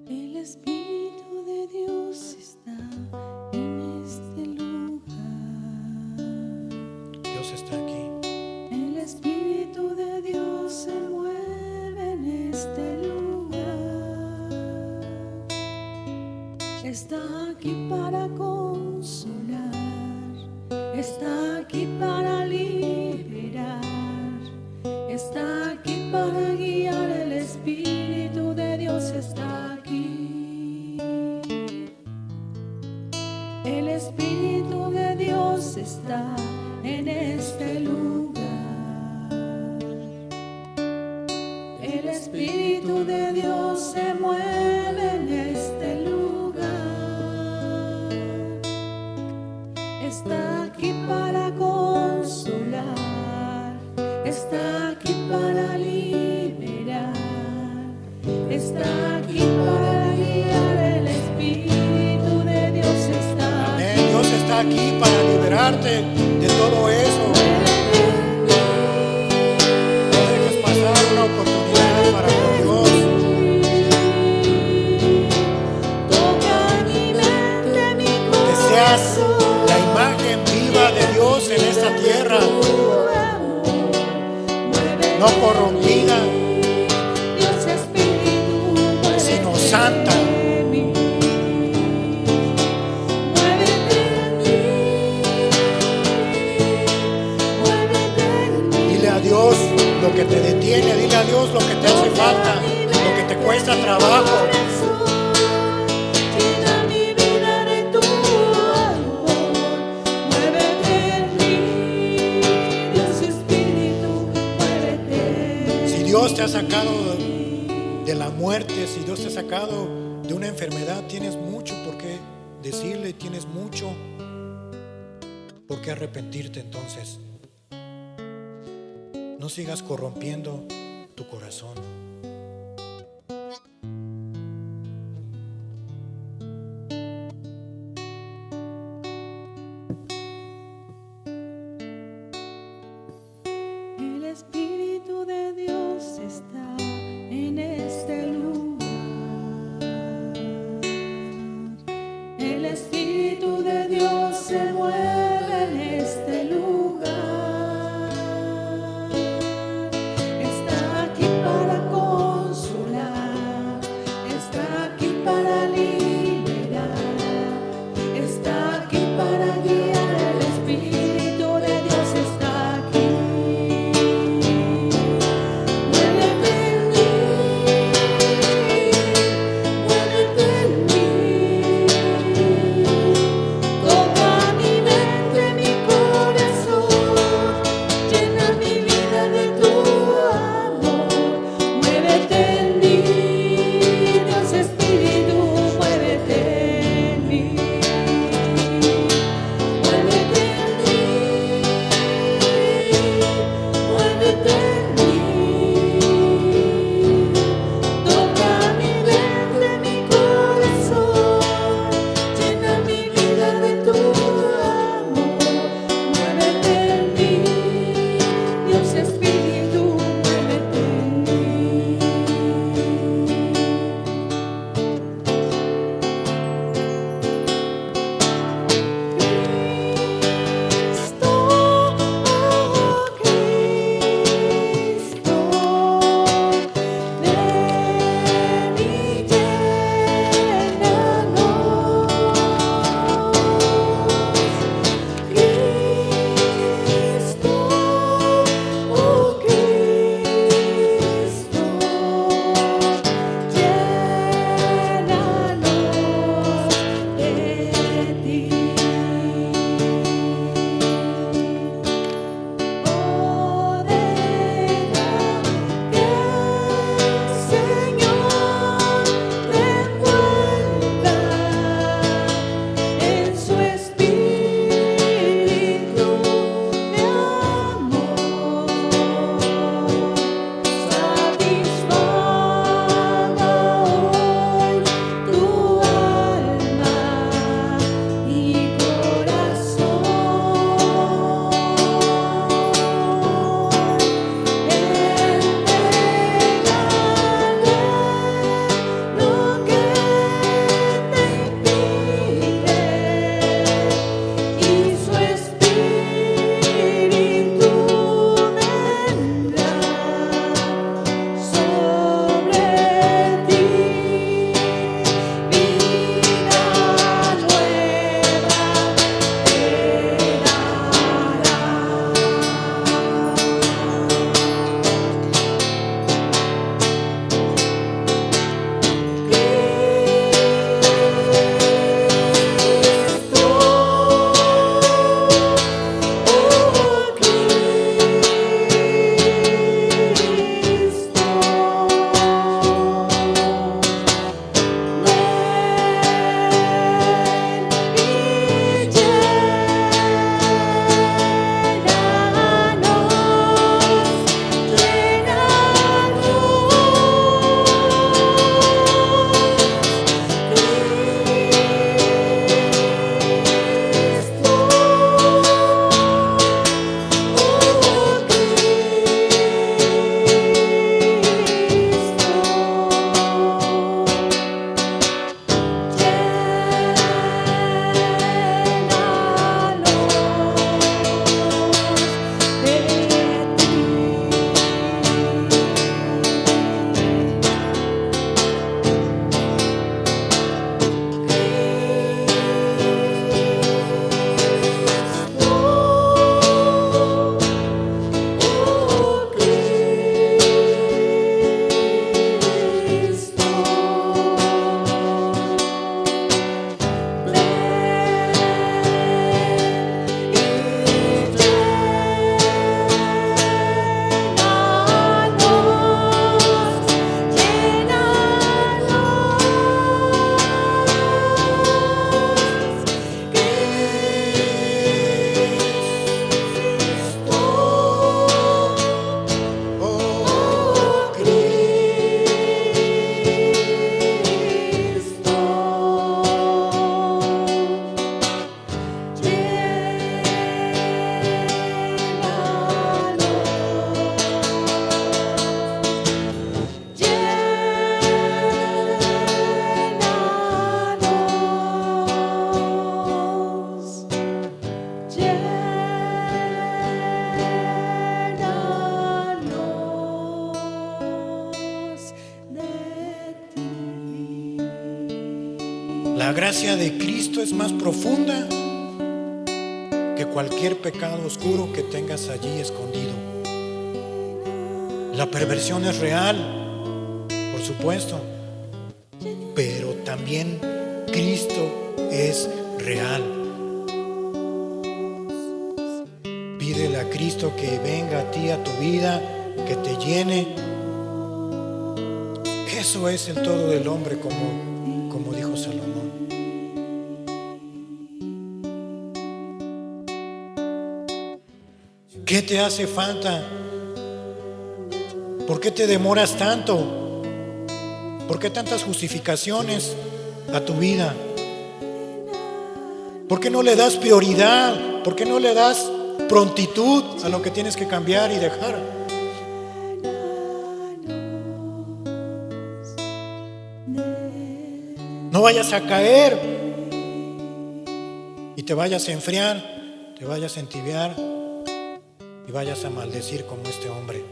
El Espíritu de Dios está en este lugar. Dios está aquí. El Espíritu de Dios se mueve en este lugar. Está aquí para consolar, está aquí para liberar, está aquí para guiar. El Espíritu de Dios está aquí. El Espíritu de Dios está en este lugar. El Espíritu de Dios se mueve en este lugar. Está aquí para consolar, está aquí para liberar, está aquí para guiar. El Espíritu de Dios está aquí. Amén. Dios está aquí para liberarte de todo eso. No dejes pasar una oportunidad para con Dios. Toca mi mente, mi corazón. Que seas la imagen viva de Dios en esta tierra, no corrompida, Dios Espíritu, sino santa. Dile a Dios lo que te detiene, dile a Dios lo que te hace falta, lo que te cuesta trabajo. Dios te ha sacado de la muerte, si Dios te ha sacado de una enfermedad, tienes mucho por qué decirle, tienes mucho por qué arrepentirte. Entonces, no sigas corrompiendo tu corazón. El Espíritu de Dios está en este lugar. El Espíritu de Dios se mueve en este lugar. Está aquí para La gracia de Cristo es más profunda que cualquier pecado oscuro que tengas allí escondido. La perversión es real, por supuesto, pero también Cristo es real. Pídele a Cristo que venga a ti, a tu vida, que te llene. Eso es el todo del hombre, como dijo Salomón. ¿Qué te hace falta? ¿Por qué te demoras tanto? ¿Por qué tantas justificaciones a tu vida? ¿Por qué no le das prioridad? ¿Por qué no le das prontitud a lo que tienes que cambiar y dejar? No vayas a caer y te vayas a enfriar, te vayas a entibiar y vayas a maldecir como este hombre.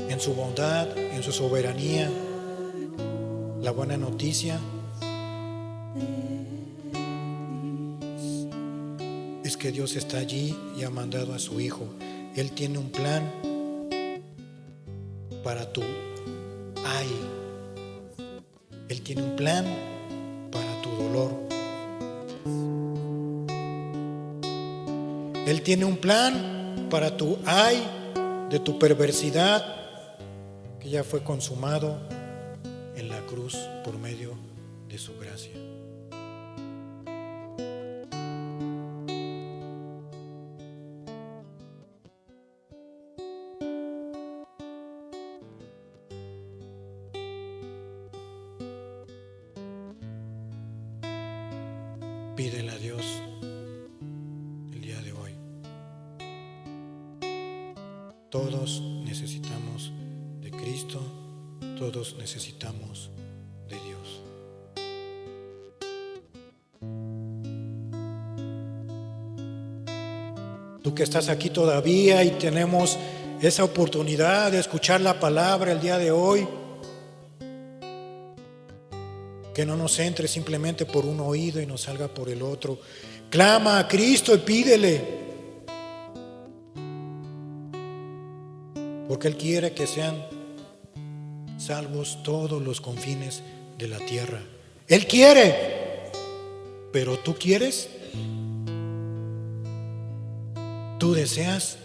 En su bondad, en su soberanía, la buena noticia es que Dios está allí y ha mandado a su Hijo. Él tiene un plan para tu ay. Él tiene un plan para tu dolor. Él tiene un plan para tu ay, de tu perversidad, que ya fue consumado en la cruz por medio de su gracia. Pídele a Dios el día de hoy. Todos necesitamos de Cristo, todos necesitamos de Dios. Tú que estás aquí todavía y tenemos esa oportunidad de escuchar la palabra el día de hoy, que no nos entre simplemente por un oído y nos salga por el otro. Clama a Cristo y pídele, porque Él quiere que sean salvos todos los confines de la tierra. Él quiere, pero ¿tú quieres? ¿Tú deseas?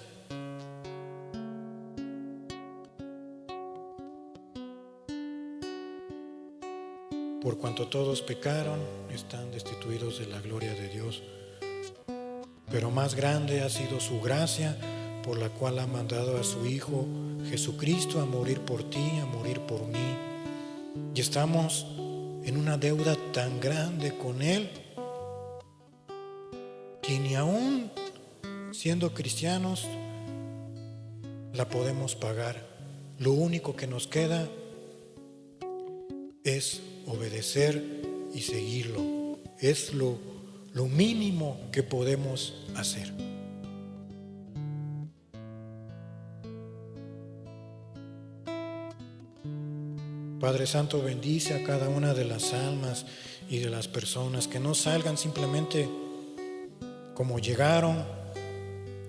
Por cuanto todos pecaron, están destituidos de la gloria de Dios. Pero más grande ha sido su gracia, por la cual ha mandado a su Hijo Jesucristo a morir por ti, a morir por mí. Y estamos en una deuda tan grande con Él que ni aún siendo cristianos la podemos pagar. Lo único que nos queda es obedecer y seguirlo. Es lo mínimo que podemos hacer. Padre Santo, bendice a cada una de las almas y de las personas, que no salgan simplemente como llegaron,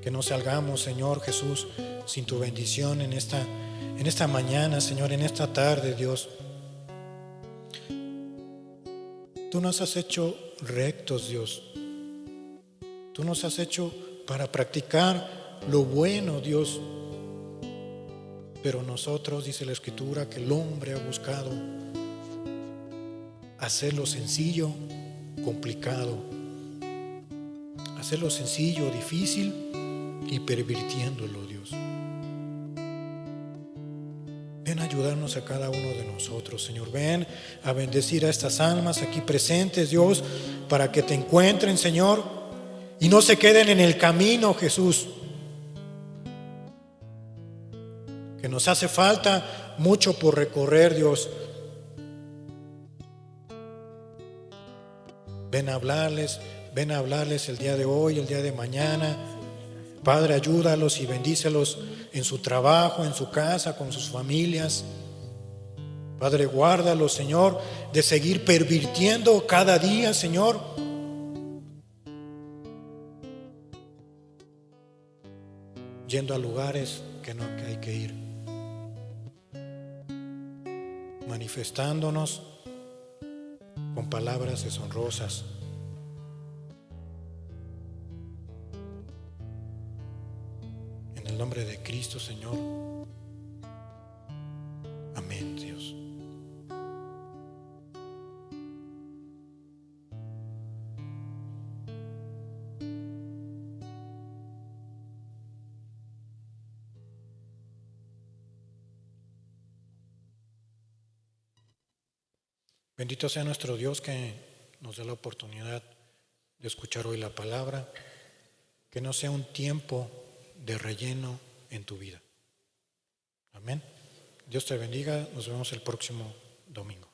que no salgamos, Señor Jesús, sin tu bendición en esta mañana, Señor, en esta tarde, Dios. Tú nos has hecho rectos, Dios. Tú nos has hecho para practicar lo bueno, Dios. Pero nosotros, dice la Escritura, que el hombre ha buscado hacerlo sencillo, complicado. Hacerlo sencillo, difícil y pervirtiéndolo, Dios. Ven a ayudarnos a cada uno de nosotros, Señor. Ven a bendecir a estas almas aquí presentes, Dios, para que te encuentren, Señor, y no se queden en el camino, Jesús. Que nos hace falta mucho por recorrer, Dios. ven a hablarles el día de hoy, el día de mañana. Padre, ayúdalos y bendícelos en su trabajo, en su casa, con sus familias. Padre, guárdalos, Señor, de seguir pervirtiendo cada día, Señor, yendo a lugares que no hay que ir, manifestándonos con palabras deshonrosas. En el nombre de Cristo, Señor. Amén, Dios. Bendito sea nuestro Dios que nos da la oportunidad de escuchar hoy la palabra, que no sea un tiempo de relleno en tu vida. Amén. Dios te bendiga, nos vemos el próximo domingo.